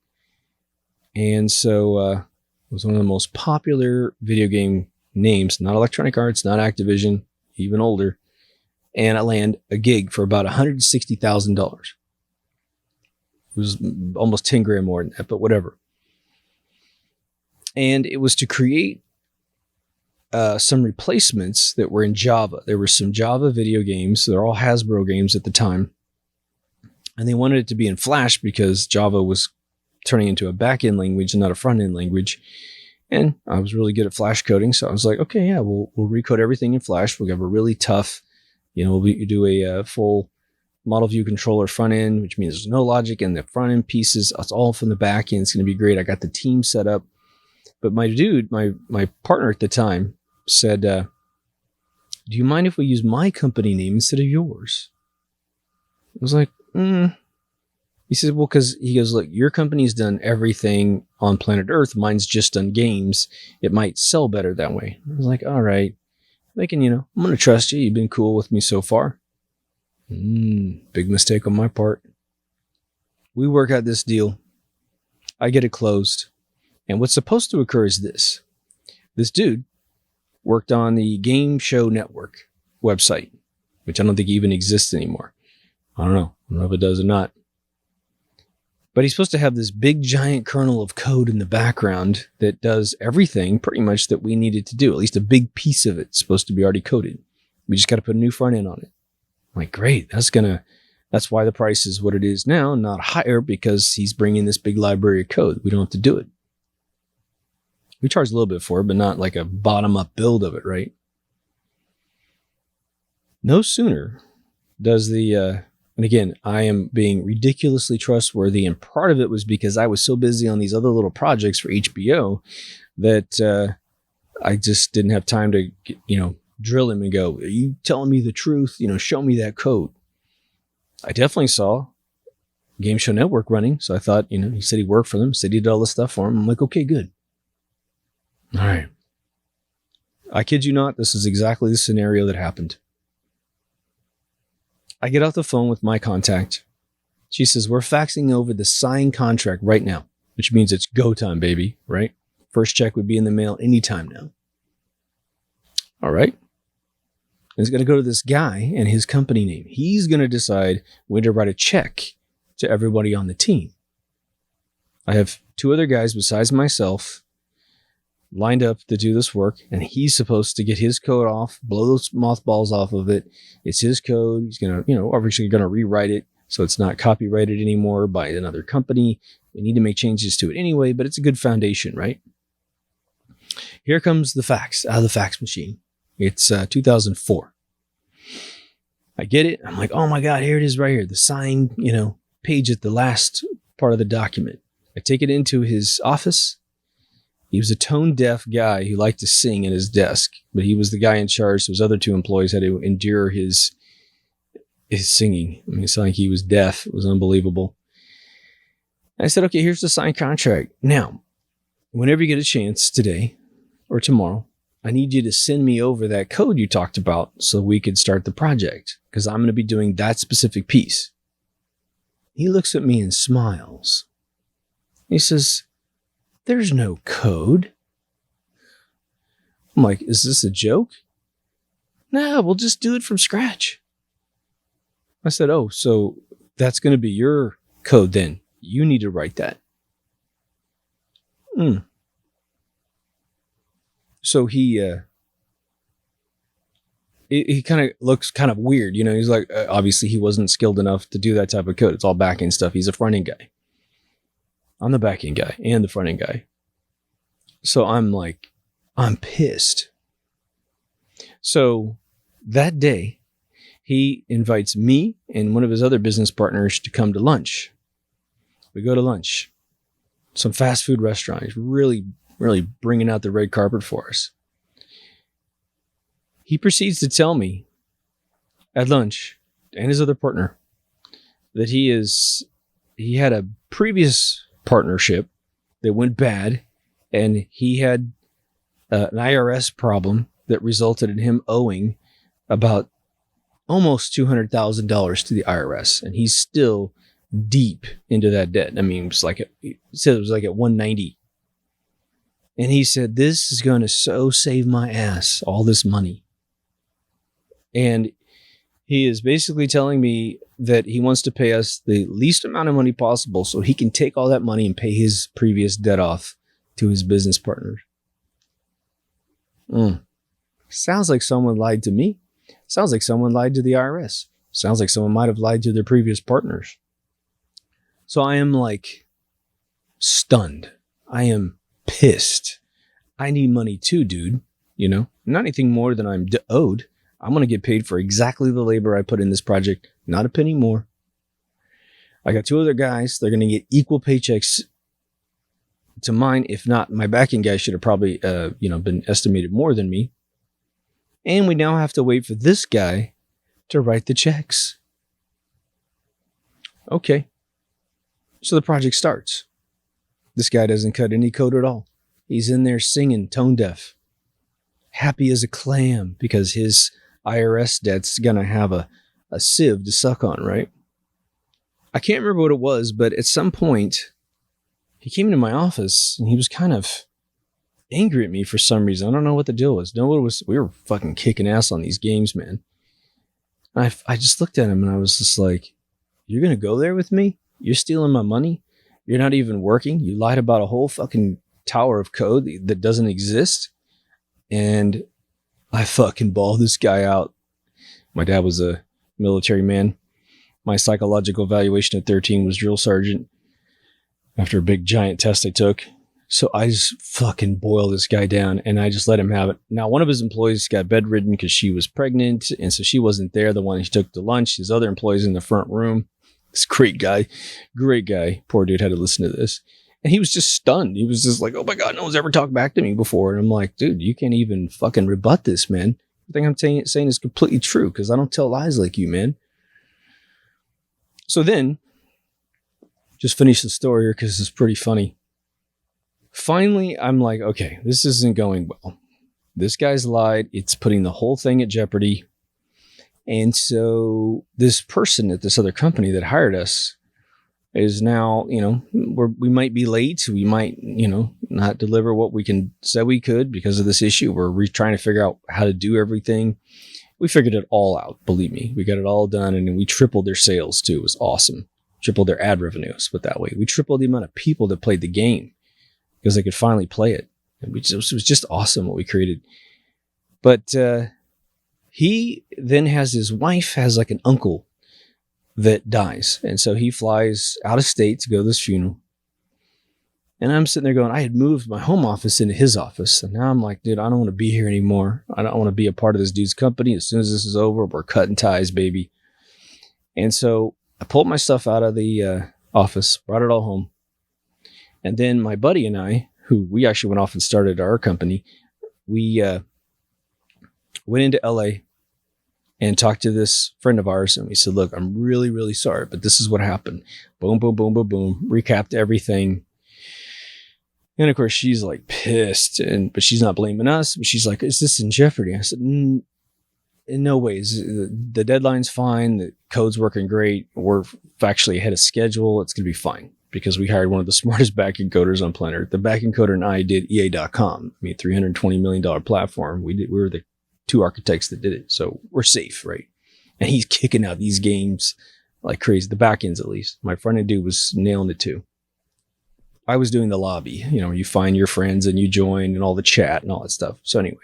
And so it was one of the most popular video game names, not Electronic Arts, not Activision, even older. And I land a gig for about $160,000. It was almost 10 grand more than that, but whatever. And it was to create some replacements that were in Java. There were some Java video games. They're all Hasbro games at the time. And they wanted it to be in Flash because Java was turning into a back-end language and not a front-end language. And I was really good at Flash coding. So I was like, okay, yeah, we'll recode everything in Flash. We'll have a really tough, we'll do a full model view controller front end, which means there's no logic in the front end pieces. It's all from the back end. It's going to be great. I got the team set up. But my dude, my partner at the time said, do you mind if we use my company name instead of yours? I was like, He said, well, because he goes, look, your company's done everything on planet Earth. Mine's just done games. It might sell better that way. I was like, all right. Thinking, I'm going to trust you. You've been cool with me so far. Big mistake on my part. We work out this deal. I get it closed. And what's supposed to occur is this. This dude worked on the Game Show Network website, which I don't think even exists anymore. I don't know if it does or not. But he's supposed to have this big giant kernel of code in the background that does everything pretty much that we needed to do. At least a big piece of it's supposed to be already coded. We just got to put a new front end on it. I'm like, great. That's why the price is what it is now, not higher, because he's bringing this big library of code. We don't have to do it. We charge a little bit for it, but not like a bottom up build of it, right? No sooner does and again, I am being ridiculously trustworthy, and part of it was because I was so busy on these other little projects for HBO that I just didn't have time to, drill him and go, are you telling me the truth? Show me that code. I definitely saw Game Show Network running, so I thought, he said he worked for them, said he did all this stuff for him. I'm like, okay, good. All right. I kid you not, this is exactly the scenario that happened. I get off the phone with my contact. She says, we're faxing over the signed contract right now, which means it's go time, baby, right? First check would be in the mail anytime now. All right. And it's going to go to this guy and his company name. He's going to decide when to write a check to everybody on the team. I have two other guys besides myself lined up to do this work, and he's supposed to get his code off, blow those mothballs off of it. It's his code. He's going to, obviously going to rewrite it so it's not copyrighted anymore by another company. We need to make changes to it anyway, but it's a good foundation, right? Here comes the fax out of the fax machine. It's 2004. I get it. I'm like, oh my God, here it is right here. The signed, page at the last part of the document. I take it into his office. He was a tone deaf guy who liked to sing at his desk, but he was the guy in charge. So his other two employees had to endure his singing. I mean, it's like he was deaf. It was unbelievable. I said, okay, here's the signed contract. Now, whenever you get a chance today or tomorrow, I need you to send me over that code you talked about so we could start the project, because I'm going to be doing that specific piece. He looks at me and smiles. He says, there's no code. I'm like, is this a joke? Nah, we'll just do it from scratch. I said, oh, so that's going to be your code then. You need to write that. So he kind of looks kind of weird. He's like, obviously he wasn't skilled enough to do that type of code. It's all back-end stuff. He's a front-end guy. I'm the back-end guy and the front-end guy. So I'm like, I'm pissed. So that day, he invites me and one of his other business partners to come to lunch. We go to lunch. Some fast food restaurant. He's really, really bringing out the red carpet for us. He proceeds to tell me at lunch, and his other partner, that he had a previous partnership that went bad, and he had an IRS problem that resulted in him owing about almost $200,000 to the IRS, and he's still deep into that debt. I mean, he said it was like at 190. And he said, this is going to so save my ass, all this money. And he is basically telling me that he wants to pay us the least amount of money possible so he can take all that money and pay his previous debt off to his business partners. Sounds like someone lied to me. Sounds like someone lied to the IRS. Sounds like someone might have lied to their previous partners. So I am like stunned. I am pissed. I need money too, dude. You know, not anything more than I'm owed. I'm going to get paid for exactly the labor I put in this project, not a penny more. I got two other guys. They're going to get equal paychecks to mine. If not, my backing guy should have probably, been estimated more than me. And we now have to wait for this guy to write the checks. Okay. So the project starts. This guy doesn't cut any code at all. He's in there singing tone deaf. Happy as a clam because his IRS debt's going to have a sieve to suck on, right? I can't remember what it was, but at some point, he came into my office and he was kind of angry at me for some reason. I don't know what the deal was. We were fucking kicking ass on these games, man. And I just looked at him and I was just like, you're going to go there with me? You're stealing my money? You're not even working? You lied about a whole fucking tower of code that doesn't exist? And I fucking bawled this guy out. My dad was a military man. My psychological evaluation at 13 was drill sergeant after a big giant test I took. So I just fucking boiled this guy down and I just let him have it. Now, one of his employees got bedridden because she was pregnant. And so she wasn't there, the one he took to lunch. His other employee's in the front room. This great guy. Poor dude had to listen to this. And he was just stunned. He was just like, oh my God, no one's ever talked back to me before. And I'm like, dude, you can't even fucking rebut this, man. Everything I'm saying is completely true because I don't tell lies like you, man. So then, just finish the story here because it's pretty funny. Finally, I'm like, okay, this isn't going well. This guy's lied. It's putting the whole thing at jeopardy. And so this person at this other company that hired us is now, we might be late. We might, not deliver what we said we could because of this issue. We're trying to figure out how to do everything. We figured it all out. Believe me, we got it all done. And we tripled their sales too. It was awesome. Tripled their ad revenues, but that way we tripled the amount of people that played the game because they could finally play it. And it was just awesome what we created. But, he then his wife has like an uncle that dies. And so he flies out of state to go to this funeral. And I'm sitting there going, I had moved my home office into his office. And now I'm like, dude, I don't want to be here anymore. I don't want to be a part of this dude's company. As soon as this is over, we're cutting ties, baby. And so I pulled my stuff out of the office, brought it all home. And then my buddy and I, who we actually went off and started our company, we went into LA and talked to this friend of ours. And we said, look, I'm really, really sorry, but this is what happened. Boom, boom, boom, boom, boom. Recapped everything. And of course, she's like pissed, but she's not blaming us. But she's like, is this in jeopardy? I said, in no ways. The deadline's fine. The code's working great. We're actually ahead of schedule. It's going to be fine because we hired one of the smartest backend coders on planet Earth. The backend coder and I did EA.com. I mean, $320 million platform. We were the two architects that did it. So we're safe, right? And he's kicking out these games like crazy. The backends, at least. My front end dude was nailing it too. I was doing the lobby, you find your friends and you join and all the chat and all that stuff. So anyway,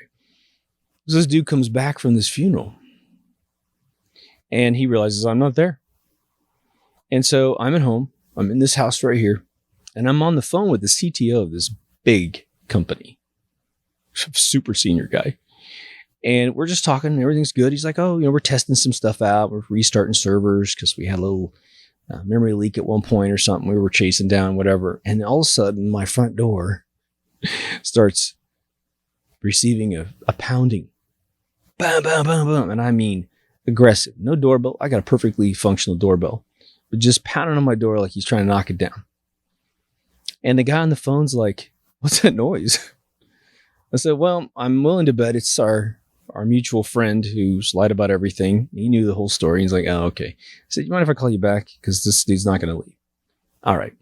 this dude comes back from this funeral and he realizes I'm not there. And so I'm at home. I'm in this house right here and I'm on the phone with the CTO of this big company, super senior guy. And we're just talking and everything's good. He's like, oh, we're testing some stuff out. We're restarting servers because we had a little memory leak at one point or something. We were chasing down, whatever. And all of a sudden, my front door starts receiving a pounding. Bam, bam, bam, bam. And I mean, aggressive. No doorbell. I got a perfectly functional doorbell. But just pounding on my door like he's trying to knock it down. And the guy on the phone's like, what's that noise? I said, well, I'm willing to bet it's our mutual friend who's lied about everything. He knew the whole story. He's like, oh, okay. I said, you mind if I call you back? Because this dude's not going to leave. All right.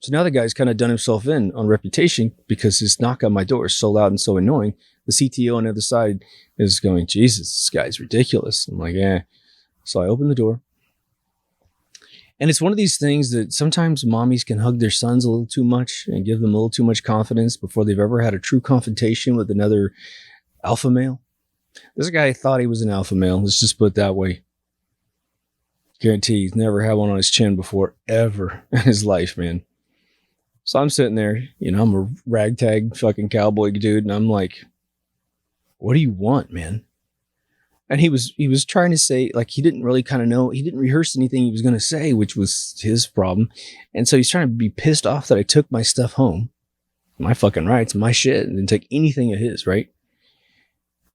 So now the guy's kind of done himself in on reputation because his knock on my door is so loud and so annoying. The CTO on the other side is going, Jesus, this guy's ridiculous. I'm like, yeah. So I open the door And it's one of these things that sometimes mommies can hug their sons a little too much and give them a little too much confidence before they've ever had a true confrontation with another alpha male. This guy thought he was an alpha male. Let's just put it that way. Guarantee he's never had one on his chin before, ever in his life, man. So I'm sitting there, I'm a ragtag fucking cowboy dude, and I'm like, what do you want, man? And he was trying to say, like, he didn't really kind of know. He didn't rehearse anything he was going to say, which was his problem. And so he's trying to be pissed off that I took my stuff home. My fucking rights, my shit, and didn't take anything of his, right?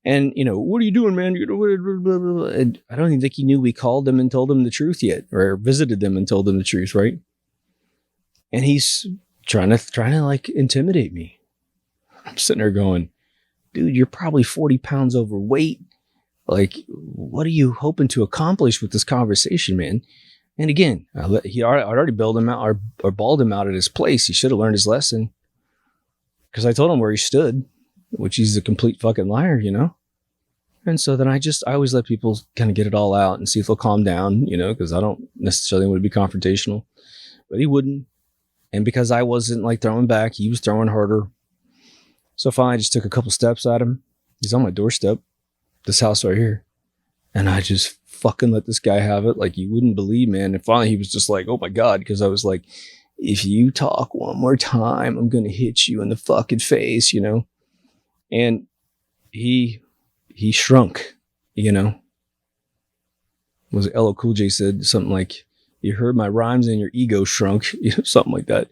And, what are you doing, man? And I don't even think he knew we called them and told them the truth yet, or visited them and told them the truth, right? And he's trying to like intimidate me. I'm sitting there going, dude, you're probably 40 pounds overweight. Like, what are you hoping to accomplish with this conversation, man? And again, I'd already bailed him out or balled him out at his place. He should have learned his lesson, because I told him where he stood, which he's a complete fucking liar, And so then I always let people kind of get it all out and see if they'll calm down, because I don't necessarily want to be confrontational, but he wouldn't. And because I wasn't like throwing back, he was throwing harder. So finally I just took a couple steps at him. He's on my doorstep, this house right here. And I just fucking let this guy have it like you wouldn't believe, man. And finally he was just like, oh my God. Because I was like, if you talk one more time, I'm going to hit you in the fucking face, And he shrunk, Was it LL Cool J said something like, you heard my rhymes and your ego shrunk, something like that.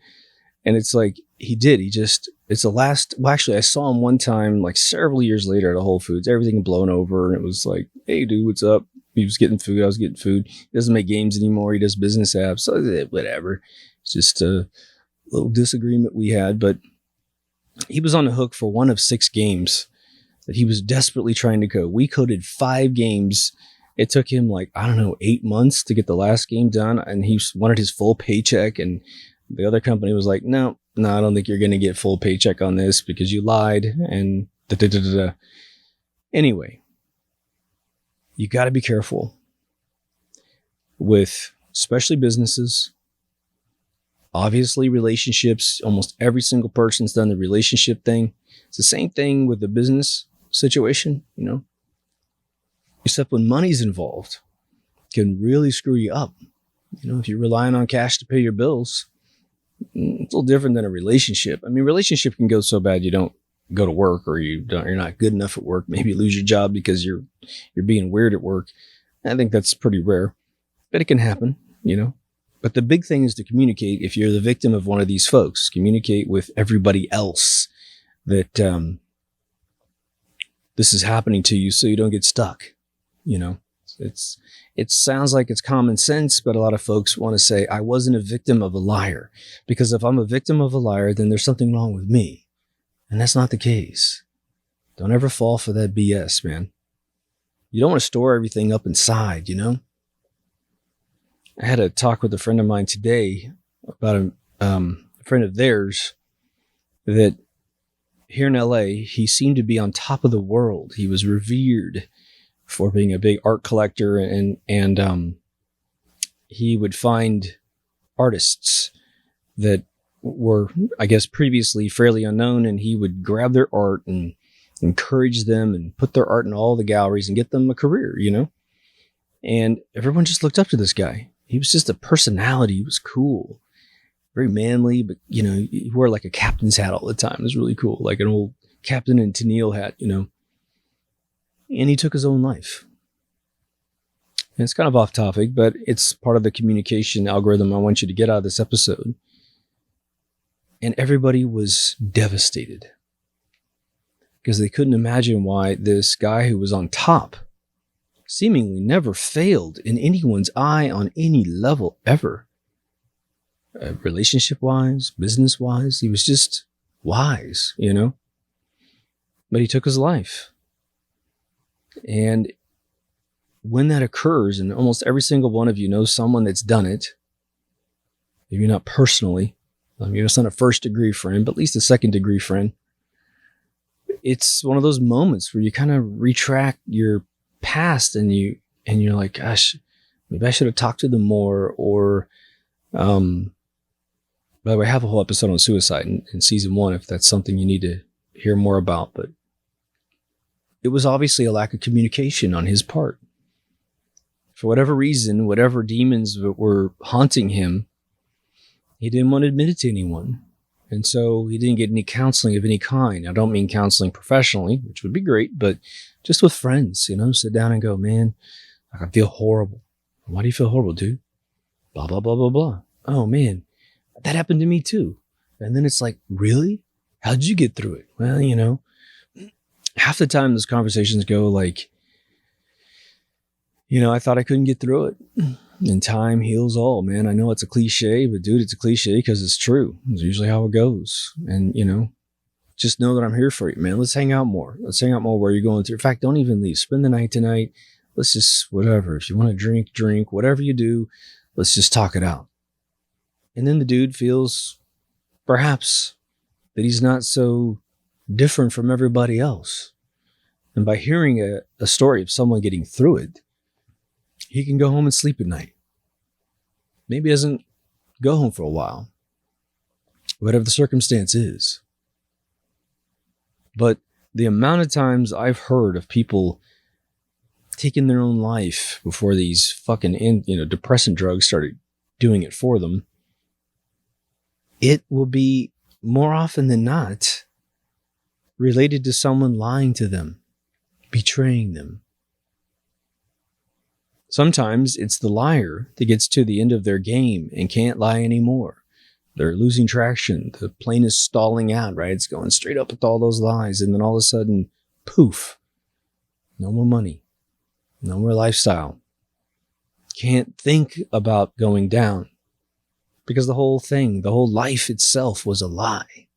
And it's like, he did. Actually, I saw him one time, like several years later at a Whole Foods, everything blown over. And it was like, hey, dude, what's up? He was getting food. I was getting food. He doesn't make games anymore. He does business apps. So whatever. It's just a little disagreement we had. But he was on the hook for one of 6 games that he was desperately trying to code. We coded 5 games. It took him 8 months to get the last game done. And he wanted his full paycheck. And the other company was like, no, I don't think you're going to get full paycheck on this because you lied. And da-da-da-da-da. Anyway, you got to be careful with especially businesses. Obviously, relationships. Almost every single person's done the relationship thing. It's the same thing with the business situation, Except when money's involved, it can really screw you up. If you're relying on cash to pay your bills, it's a little different than a relationship. I mean, relationship can go so bad you don't go to work, or you're not good enough at work. Maybe you lose your job because you're being weird at work. I think that's pretty rare, but it can happen, But the big thing is to communicate. If you're the victim of one of these folks, communicate with everybody else that this is happening to you so you don't get stuck. It sounds like it's common sense, but a lot of folks want to say, I wasn't a victim of a liar. Because if I'm a victim of a liar, then there's something wrong with me. And that's not the case. Don't ever fall for that BS, man. You don't want to store everything up inside, I had a talk with a friend of mine today about a friend of theirs that here in LA, he seemed to be on top of the world. He was revered for being a big art collector, and he would find artists that were, I guess, previously fairly unknown, and he would grab their art and encourage them and put their art in all the galleries and get them a career, And everyone just looked up to this guy. He was just a personality. He was cool, very manly, but, he wore like a captain's hat all the time. It was really cool, like an old Captain and Tennille hat, And he took his own life. And it's kind of off topic, but it's part of the communication algorithm I want you to get out of this episode. And everybody was devastated because they couldn't imagine why this guy who was on top seemingly never failed in anyone's eye on any level ever. Relationship-wise, business-wise, he was just wise, But he took his life. And when that occurs, and almost every single one of you knows someone that's done it, maybe not personally, it's not a first degree friend, but at least a second degree friend. It's one of those moments where you kind of retract your past and you're like, gosh, Maybe I should have talked to them more. Or, by the way, I have a whole episode on suicide in season 1, if that's something you need to hear more about. But it was obviously a lack of communication on his part. For whatever reason, whatever demons were haunting him, he didn't want to admit it to anyone. And so he didn't get any counseling of any kind. I don't mean counseling professionally, which would be great, but just with friends, sit down and go, man, I feel horrible. Why do you feel horrible, dude? Blah, blah, blah, blah, blah. Oh, man, that happened to me too. And then it's like, really? How'd you get through it? Well, half the time those conversations go like, I thought I couldn't get through it. And time heals all, man. I know it's a cliche, but dude, it's a cliche because it's true. It's usually how it goes. And, just know that I'm here for you, man. Let's hang out more. Let's hang out more where you're going through. In fact, don't even leave. Spend the night tonight. Let's just, whatever. If you want to drink, whatever you do, let's just talk it out. And then the dude feels perhaps that he's not so different from everybody else. And by hearing a story of someone getting through it, he can go home and sleep at night. Maybe he doesn't go home for a while, whatever the circumstance is. But the amount of times I've heard of people taking their own life before these fucking, depressant drugs started doing it for them, it will be more often than not related to someone lying to them, betraying them. Sometimes it's the liar that gets to the end of their game and can't lie anymore. They're losing traction. The plane is stalling out, right? It's going straight up with all those lies. And then all of a sudden, poof, no more money, no more lifestyle. Can't think about going down because the whole life itself was a lie.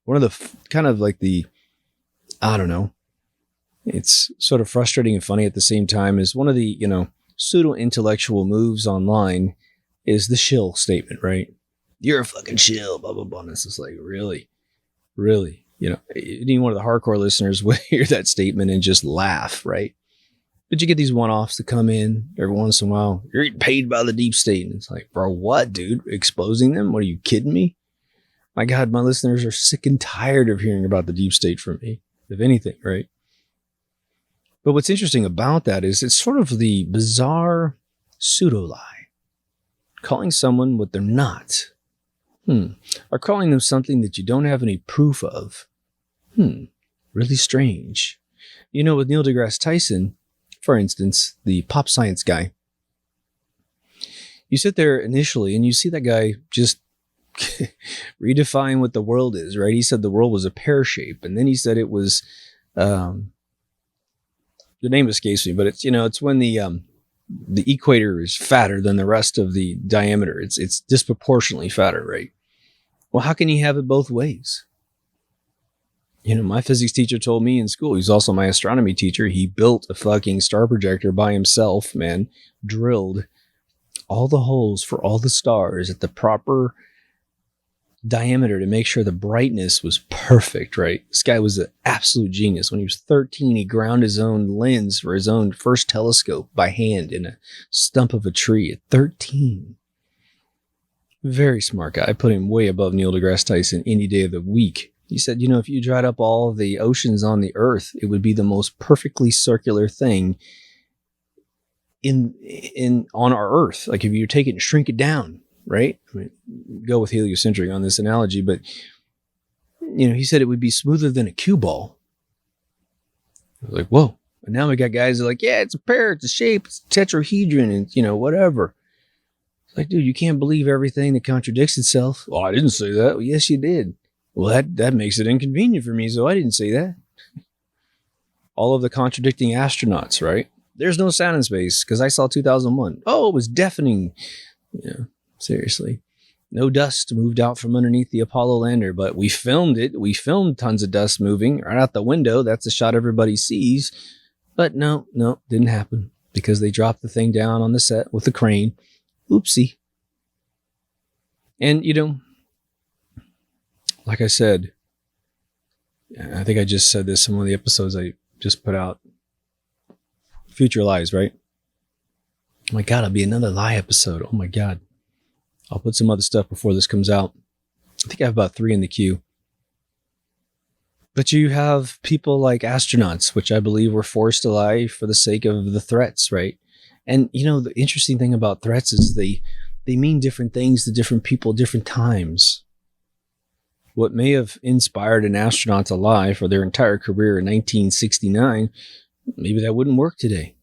One of the I don't know, it's sort of frustrating and funny at the same time, is one of the, pseudo-intellectual moves online is the shill statement, right? You're a fucking shill, blah, blah, blah. And it's just like, really? Any one of the hardcore listeners would hear that statement and just laugh, right? But you get these one-offs that come in every once in a while. You're getting paid by the deep state. And it's like, for what, dude? Exposing them? What, are you kidding me? My God, my listeners are sick and tired of hearing about the deep state from me, if anything, right? But what's interesting about that is it's sort of the bizarre pseudo-lie. Calling someone what they're not. Or calling them something that you don't have any proof of. Really strange. With Neil deGrasse Tyson, for instance, the pop science guy, you sit there initially and you see that guy just redefine what the world is, right? He said the world was a pear shape, and then he said it was, the name escapes me, but it's when the equator is fatter than the rest of the diameter. It's disproportionately fatter, right? Well, how can you have it both ways? My physics teacher told me in school, he's also my astronomy teacher, he built a fucking star projector by himself, man, drilled all the holes for all the stars at the proper diameter to make sure the brightness was perfect, right? This guy was an absolute genius. When he was 13, he ground his own lens for his own first telescope by hand in a stump of a tree at 13. Very smart guy. I put him way above Neil deGrasse Tyson any day of the week. He said, if you dried up all of the oceans on the earth, it would be the most perfectly circular thing on our earth. Like if you take it and shrink it down, right? I mean, go with heliocentric on this analogy, but he said it would be smoother than a cue ball. I was like, whoa. And now we got guys that are like, yeah, it's a pear, it's a shape, it's a tetrahedron, and whatever. It's like, dude, you can't believe everything that contradicts itself. Well, I didn't say that. Well, yes, you did. Well, that makes it inconvenient for me, so I didn't say that. All of the contradicting astronauts, right? There's no sound in space because I saw 2001. Oh, it was deafening. Seriously. No dust moved out from underneath the Apollo lander, but we filmed it. We filmed tons of dust moving right out the window. That's the shot everybody sees. But no, didn't happen because they dropped the thing down on the set with the crane. Oopsie. And, like I said, I think I just said this in one of the episodes I just put out. Future lies, right? Oh my God, it'll be another lie episode. Oh my God. I'll put some other stuff before this comes out. I think I have about 3 in the queue. But you have people like astronauts, which I believe were forced to lie for the sake of the threats, right? And the interesting thing about threats is they mean different things to different people, different times. What may have inspired an astronaut to lie for their entire career in 1969, maybe that wouldn't work today.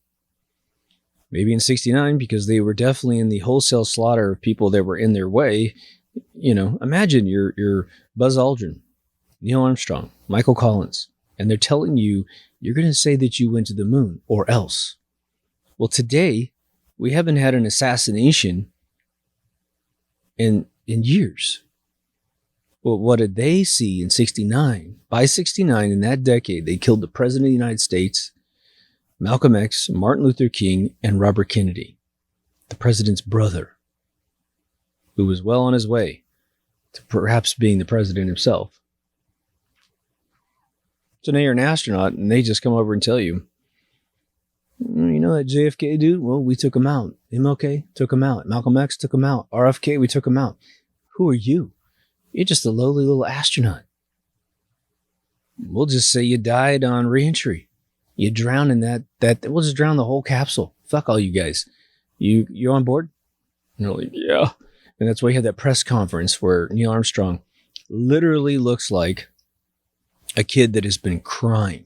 Maybe in 69, because they were definitely in the wholesale slaughter of people that were in their way. Imagine you're Buzz Aldrin, Neil Armstrong, Michael Collins, and they're telling you you're going to say that you went to the moon or else. Well, today, we haven't had an assassination in years. Well, what did they see in 69? By 69, in that decade, they killed the President of the United States, Malcolm X, Martin Luther King, and Robert Kennedy, the president's brother, who was well on his way to perhaps being the president himself. So now you're an astronaut, and they just come over and tell you, you know that JFK dude? Well, we took him out. MLK took him out. Malcolm X took him out. RFK, we took him out. Who are you? You're just a lowly little astronaut. We'll just say you died on reentry. You drowned in that we'll just drown the whole capsule. Fuck all you guys. You on board? And they're like, yeah. And that's why you had that press conference where Neil Armstrong literally looks like a kid that has been crying.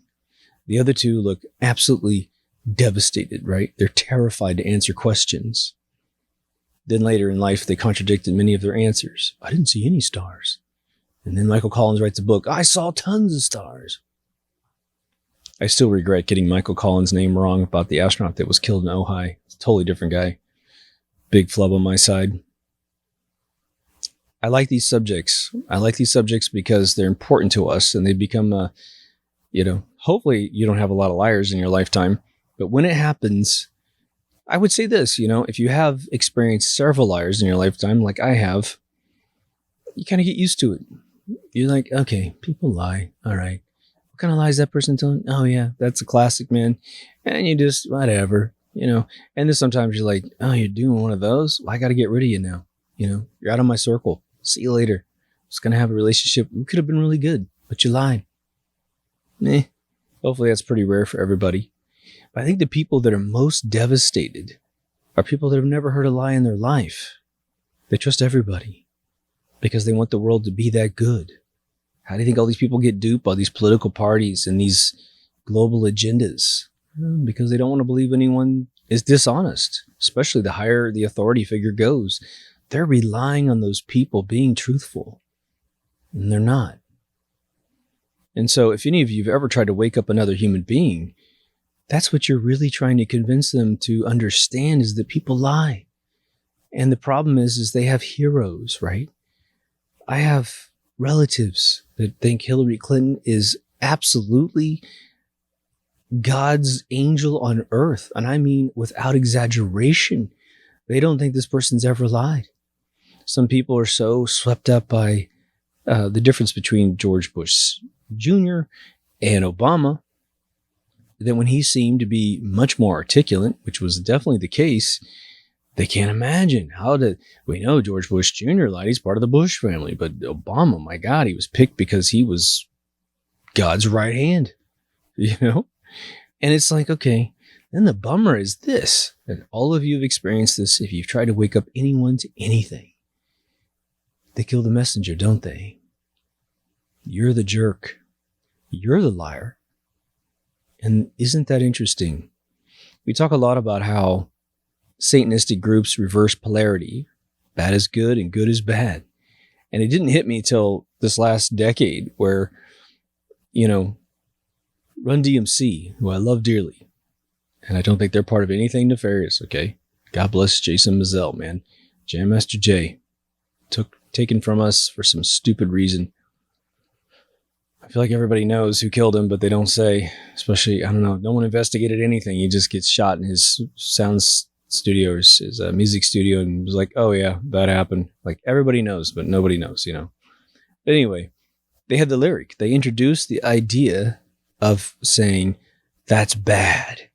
The other two look absolutely devastated, right? They're terrified to answer questions. Then later in life, they contradicted many of their answers. I didn't see any stars. And then Michael Collins writes a book. I saw tons of stars. I still regret getting Michael Collins' name wrong about the astronaut that was killed in Ojai. It's a totally different guy. Big flub on my side. I like these subjects. I like these subjects because they're important to us and they become, hopefully you don't have a lot of liars in your lifetime. But when it happens, I would say this, if you have experienced several liars in your lifetime, like I have, you kind of get used to it. You're like, okay, people lie. All right. What kind of lies that person telling? Oh yeah, that's a classic, man. And you just, whatever, and then sometimes you're like, oh, you're doing one of those? Well, I got to get rid of you now. You're out of my circle. See you later. Just going to have a relationship. We could have been really good, but you lied. Hopefully that's pretty rare for everybody. But I think the people that are most devastated are people that have never heard a lie in their life. They trust everybody because they want the world to be that good. How do you think all these people get duped by these political parties and these global agendas? Because they don't want to believe anyone is dishonest, especially the higher the authority figure goes. They're relying on those people being truthful, and they're not. And so if any of you have ever tried to wake up another human being, that's what you're really trying to convince them to understand, is that people lie. And the problem is they have heroes, right? I have relatives that think Hillary Clinton is absolutely God's angel on earth. And I mean, without exaggeration, they don't think this person's ever lied. Some people are so swept up by the difference between George Bush Jr. and Obama that when he seemed to be much more articulate, which was definitely the case, they can't imagine we know George Bush Jr. lied. He's part of the Bush family, but Obama, my God, he was picked because he was God's right hand, And it's like, okay, then the bummer is this, and all of you have experienced this. If you've tried to wake up anyone to anything, they kill the messenger, don't they? You're the jerk. You're the liar. And isn't that interesting? We talk a lot about how Satanistic groups reverse polarity. Bad is good and good is bad. And it didn't hit me till this last decade where, Run DMC, who I love dearly, and I don't think they're part of anything nefarious, okay? God bless Jason Mazzell, man. Jam Master Jay. Taken from us for some stupid reason. I feel like everybody knows who killed him, but they don't say. Especially, I don't know, no one investigated anything. He just gets shot in his sound studio or his music studio and was like, oh yeah, that happened. Like everybody knows, but nobody knows, But anyway, they had the lyric. They introduced the idea of saying, that's bad,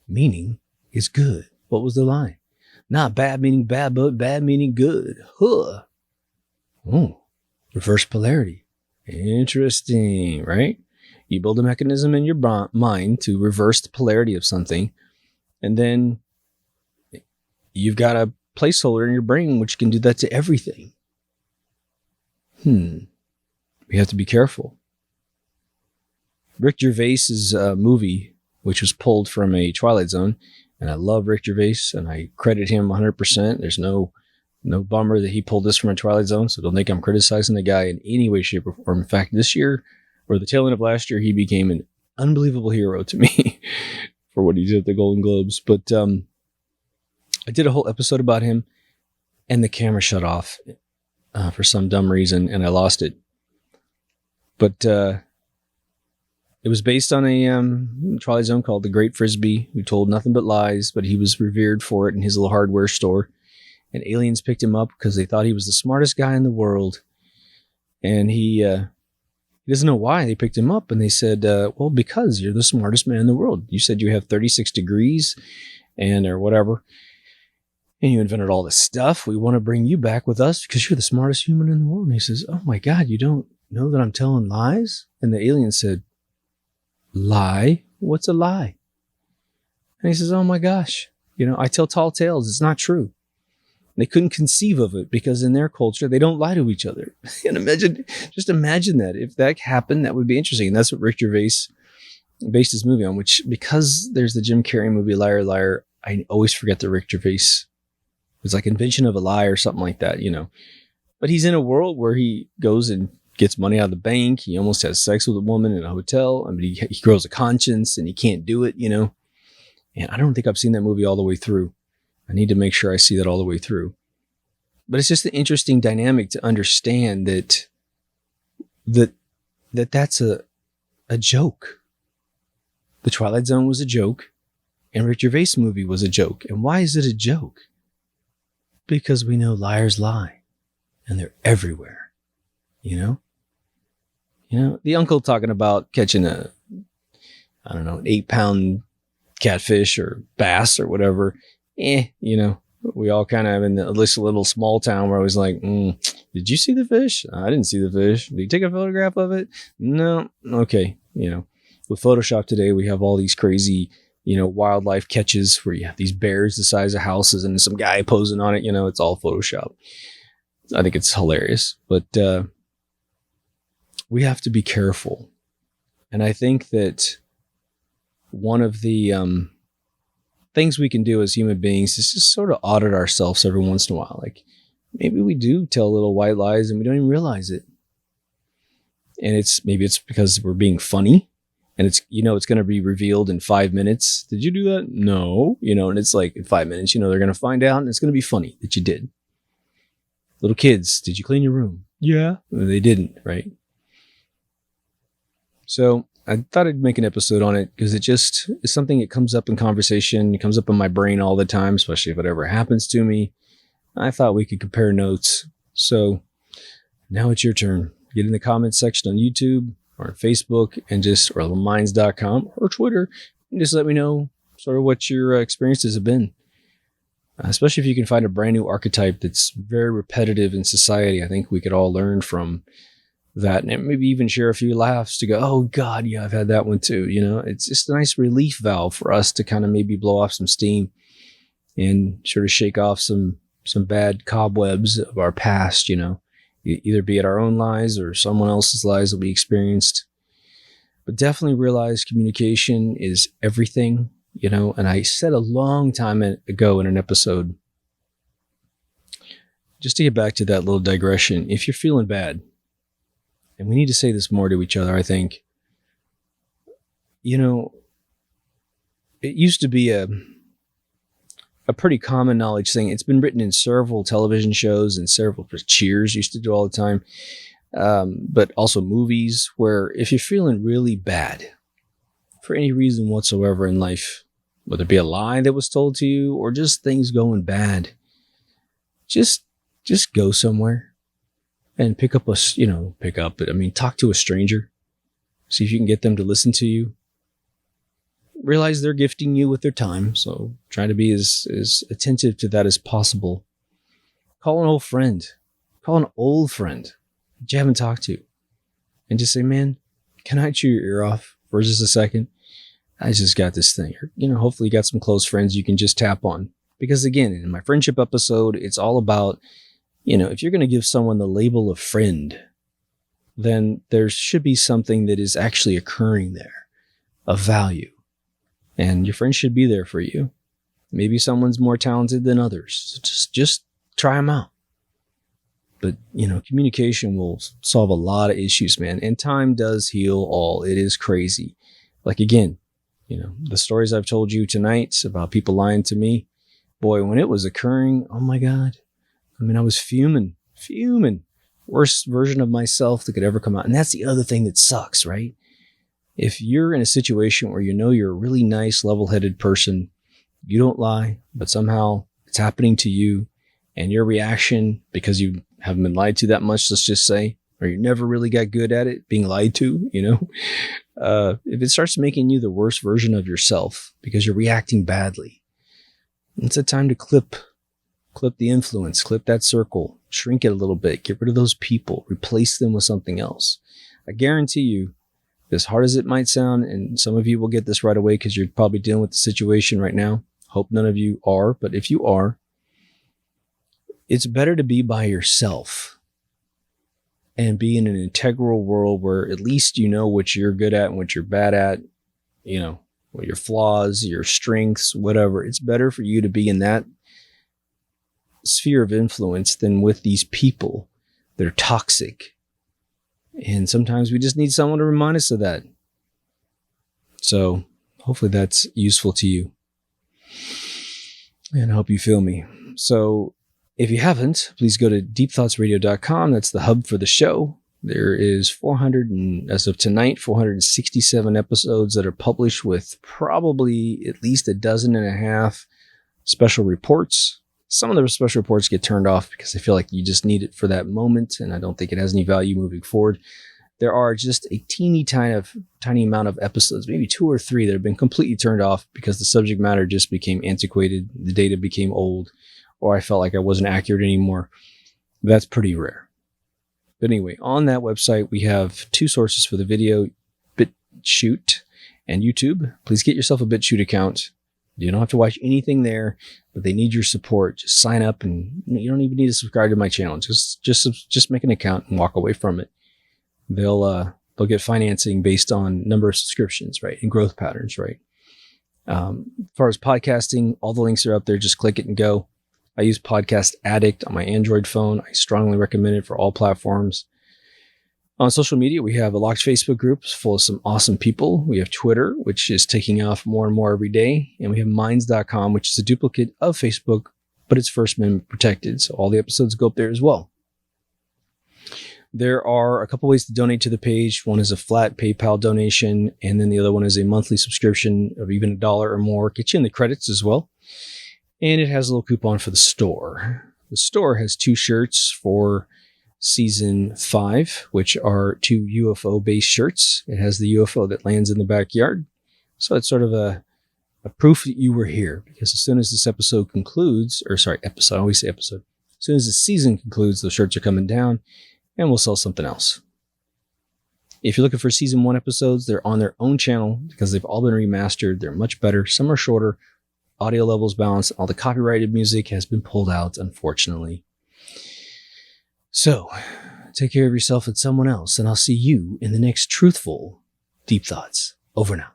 meaning it's good. What was the line? Not bad meaning bad, but bad meaning good. Huh. Oh, reverse polarity. Interesting, right? You build a mechanism in your mind to reverse the polarity of something, and then you've got a placeholder in your brain which can do that to everything. We have to be careful. Rick Gervais's movie, which was pulled from a Twilight Zone, and I love Rick Gervais, and I credit him 100%. There's no bummer that he pulled this from a Twilight Zone, so don't think I'm criticizing the guy in any way, shape, or form. In fact, this year, or the tail end of last year, he became an unbelievable hero to me for what he did at the Golden Globes. But I did a whole episode about him, and the camera shut off for some dumb reason, and I lost it. But it was based on a Twilight Zone called The Great Frisbee, who told nothing but lies, but he was revered for it in his little hardware store. And aliens picked him up because they thought he was the smartest guy in the world. And he doesn't know why they picked him up. And they said, well, because you're the smartest man in the world. You said you have 36 degrees or whatever. And you invented all this stuff. We want to bring you back with us because you're the smartest human in the world. And he says, oh my God, you don't know that I'm telling lies? And the alien said, lie? What's a lie? And he says, oh my gosh, I tell tall tales. It's not true. They couldn't conceive of it because in their culture, they don't lie to each other. And just imagine that. If that happened, that would be interesting. And that's what Rick Gervais based his movie on, which, because there's the Jim Carrey movie, Liar, Liar, I always forget that Rick Gervais was like Invention of a Lie or something like that, But he's in a world where he goes and gets money out of the bank. He almost has sex with a woman in a hotel. I mean, he grows a conscience and he can't do it, And I don't think I've seen that movie all the way through. I need to make sure I see that all the way through. But it's just an interesting dynamic to understand that's a joke. The Twilight Zone was a joke, and Rick Gervais' movie was a joke. And why is it a joke? Because we know liars lie, and they're everywhere. The uncle talking about catching an 8-pound catfish or bass or whatever. We all kind of in this little small town where I was like, did you see the fish? I didn't see the fish. Did you take a photograph of it? No. Okay. With Photoshop today, we have all these crazy, wildlife catches where you have these bears the size of houses and some guy posing on it. It's all Photoshop. I think it's hilarious, but we have to be careful. And I think that one of the things we can do as human beings is just sort of audit ourselves every once in a while. Like maybe we do tell little white lies and we don't even realize it. And maybe it's because we're being funny, and it's going to be revealed in 5 minutes. Did you do that? No. And it's like in 5 minutes, they're going to find out, and it's going to be funny that you did. Little kids, did you clean your room? Yeah. They didn't, right? So I thought I'd make an episode on it because it just is something that comes up in conversation. It comes up in my brain all the time, especially if it ever happens to me. I thought we could compare notes. So now it's your turn. Get in the comments section on YouTube or on Facebook or minds.com or Twitter, and just let me know sort of what your experiences have been. Especially if you can find a brand new archetype that's very repetitive in society. I think we could all learn from that, and maybe even share a few laughs to go, oh God, yeah, I've had that one too. It's just a nice relief valve for us to kind of maybe blow off some steam and sort of shake off some bad cobwebs of our past, either be it our own lies or someone else's lies that we experienced. But definitely realize communication is everything, and I said a long time ago in an episode, just to get back to that little digression, if you're feeling bad, and we need to say this more to each other, I think. It used to be a pretty common knowledge thing. It's been written in several television shows and several Cheers used to do all the time. But also movies where if you're feeling really bad for any reason whatsoever in life, whether it be a lie that was told to you or just things going bad, just go somewhere. And talk to a stranger. See if you can get them to listen to you. realize they're gifting you with their time. So try to be as attentive to that as possible. Call an old friend. Call an old friend that you haven't talked to. And just say, man, can I chew your ear off for just a second? I just got this thing. Hopefully you got some close friends you can just tap on. Because again, in my friendship episode, it's all about, if you're going to give someone the label of friend, then there should be something that is actually occurring there of value. And your friend should be there for you. Maybe someone's more talented than others. So just try them out. But, communication will solve a lot of issues, man. And time does heal all. It is crazy. Like, again, the stories I've told you tonight about people lying to me, boy, when it was occurring, oh my God. I was fuming. Worst version of myself that could ever come out. And that's the other thing that sucks, right? If you're in a situation where you're a really nice, level-headed person, you don't lie, but somehow it's happening to you, and your reaction, because you haven't been lied to that much, let's just say, or you never really got good at it, being lied to, if it starts making you the worst version of yourself because you're reacting badly, it's a time to clip the influence, clip that circle, shrink it a little bit, get rid of those people, replace them with something else. I guarantee you, as hard as it might sound, and some of you will get this right away because you're probably dealing with the situation right now. Hope none of you are, but if you are, it's better to be by yourself and be in an integral world where at least you know what you're good at and what you're bad at, what your flaws, your strengths, whatever. It's better for you to be in that sphere of influence than with these people that are toxic. And sometimes we just need someone to remind us of that. So hopefully that's useful to you. And I hope you feel me. So if you haven't, please go to deepthoughtsradio.com. That's the hub for the show. There is as of tonight, 467 episodes that are published with probably at least 12.5 special reports. Some of the special reports get turned off because I feel like you just need it for that moment, and I don't think it has any value moving forward. There are just a tiny amount of episodes, maybe 2 or 3, that have been completely turned off because the subject matter just became antiquated, the data became old, or I felt like I wasn't accurate anymore. That's pretty rare. But anyway, on that website, we have 2 sources for the video, BitChute and YouTube. Please get yourself a BitChute account. You don't have to watch anything there, but they need your support. Just sign up, and you don't even need to subscribe to my channel. Just make an account and walk away from it. They'll get financing based on number of subscriptions, right, and growth patterns, right. As far as podcasting, all the links are up there. Just click it and go. I use Podcast Addict on my Android phone. I strongly recommend it for all platforms. On social media, we have a locked Facebook group full of some awesome people. We have Twitter, which is taking off more and more every day. And we have minds.com, which is a duplicate of Facebook, but it's First Amendment protected. So all the episodes go up there as well. There are a couple ways to donate to the page. One is a flat PayPal donation, and then the other one is a monthly subscription of even $1 or more. Get you in the credits as well. And it has a little coupon for the store. The store has 2 shirts for Season 5, which are 2 UFO-based shirts. It has the UFO that lands in the backyard. So it's sort of a proof that you were here, because as soon as this episode concludes, I always say episode. As soon as the season concludes, the shirts are coming down, and we'll sell something else. If you're looking for Season 1 episodes, they're on their own channel because they've all been remastered. They're much better. Some are shorter. Audio levels balanced. All the copyrighted music has been pulled out, unfortunately. So, take care of yourself and someone else, and I'll see you in the next truthful Deep Thoughts. Over now.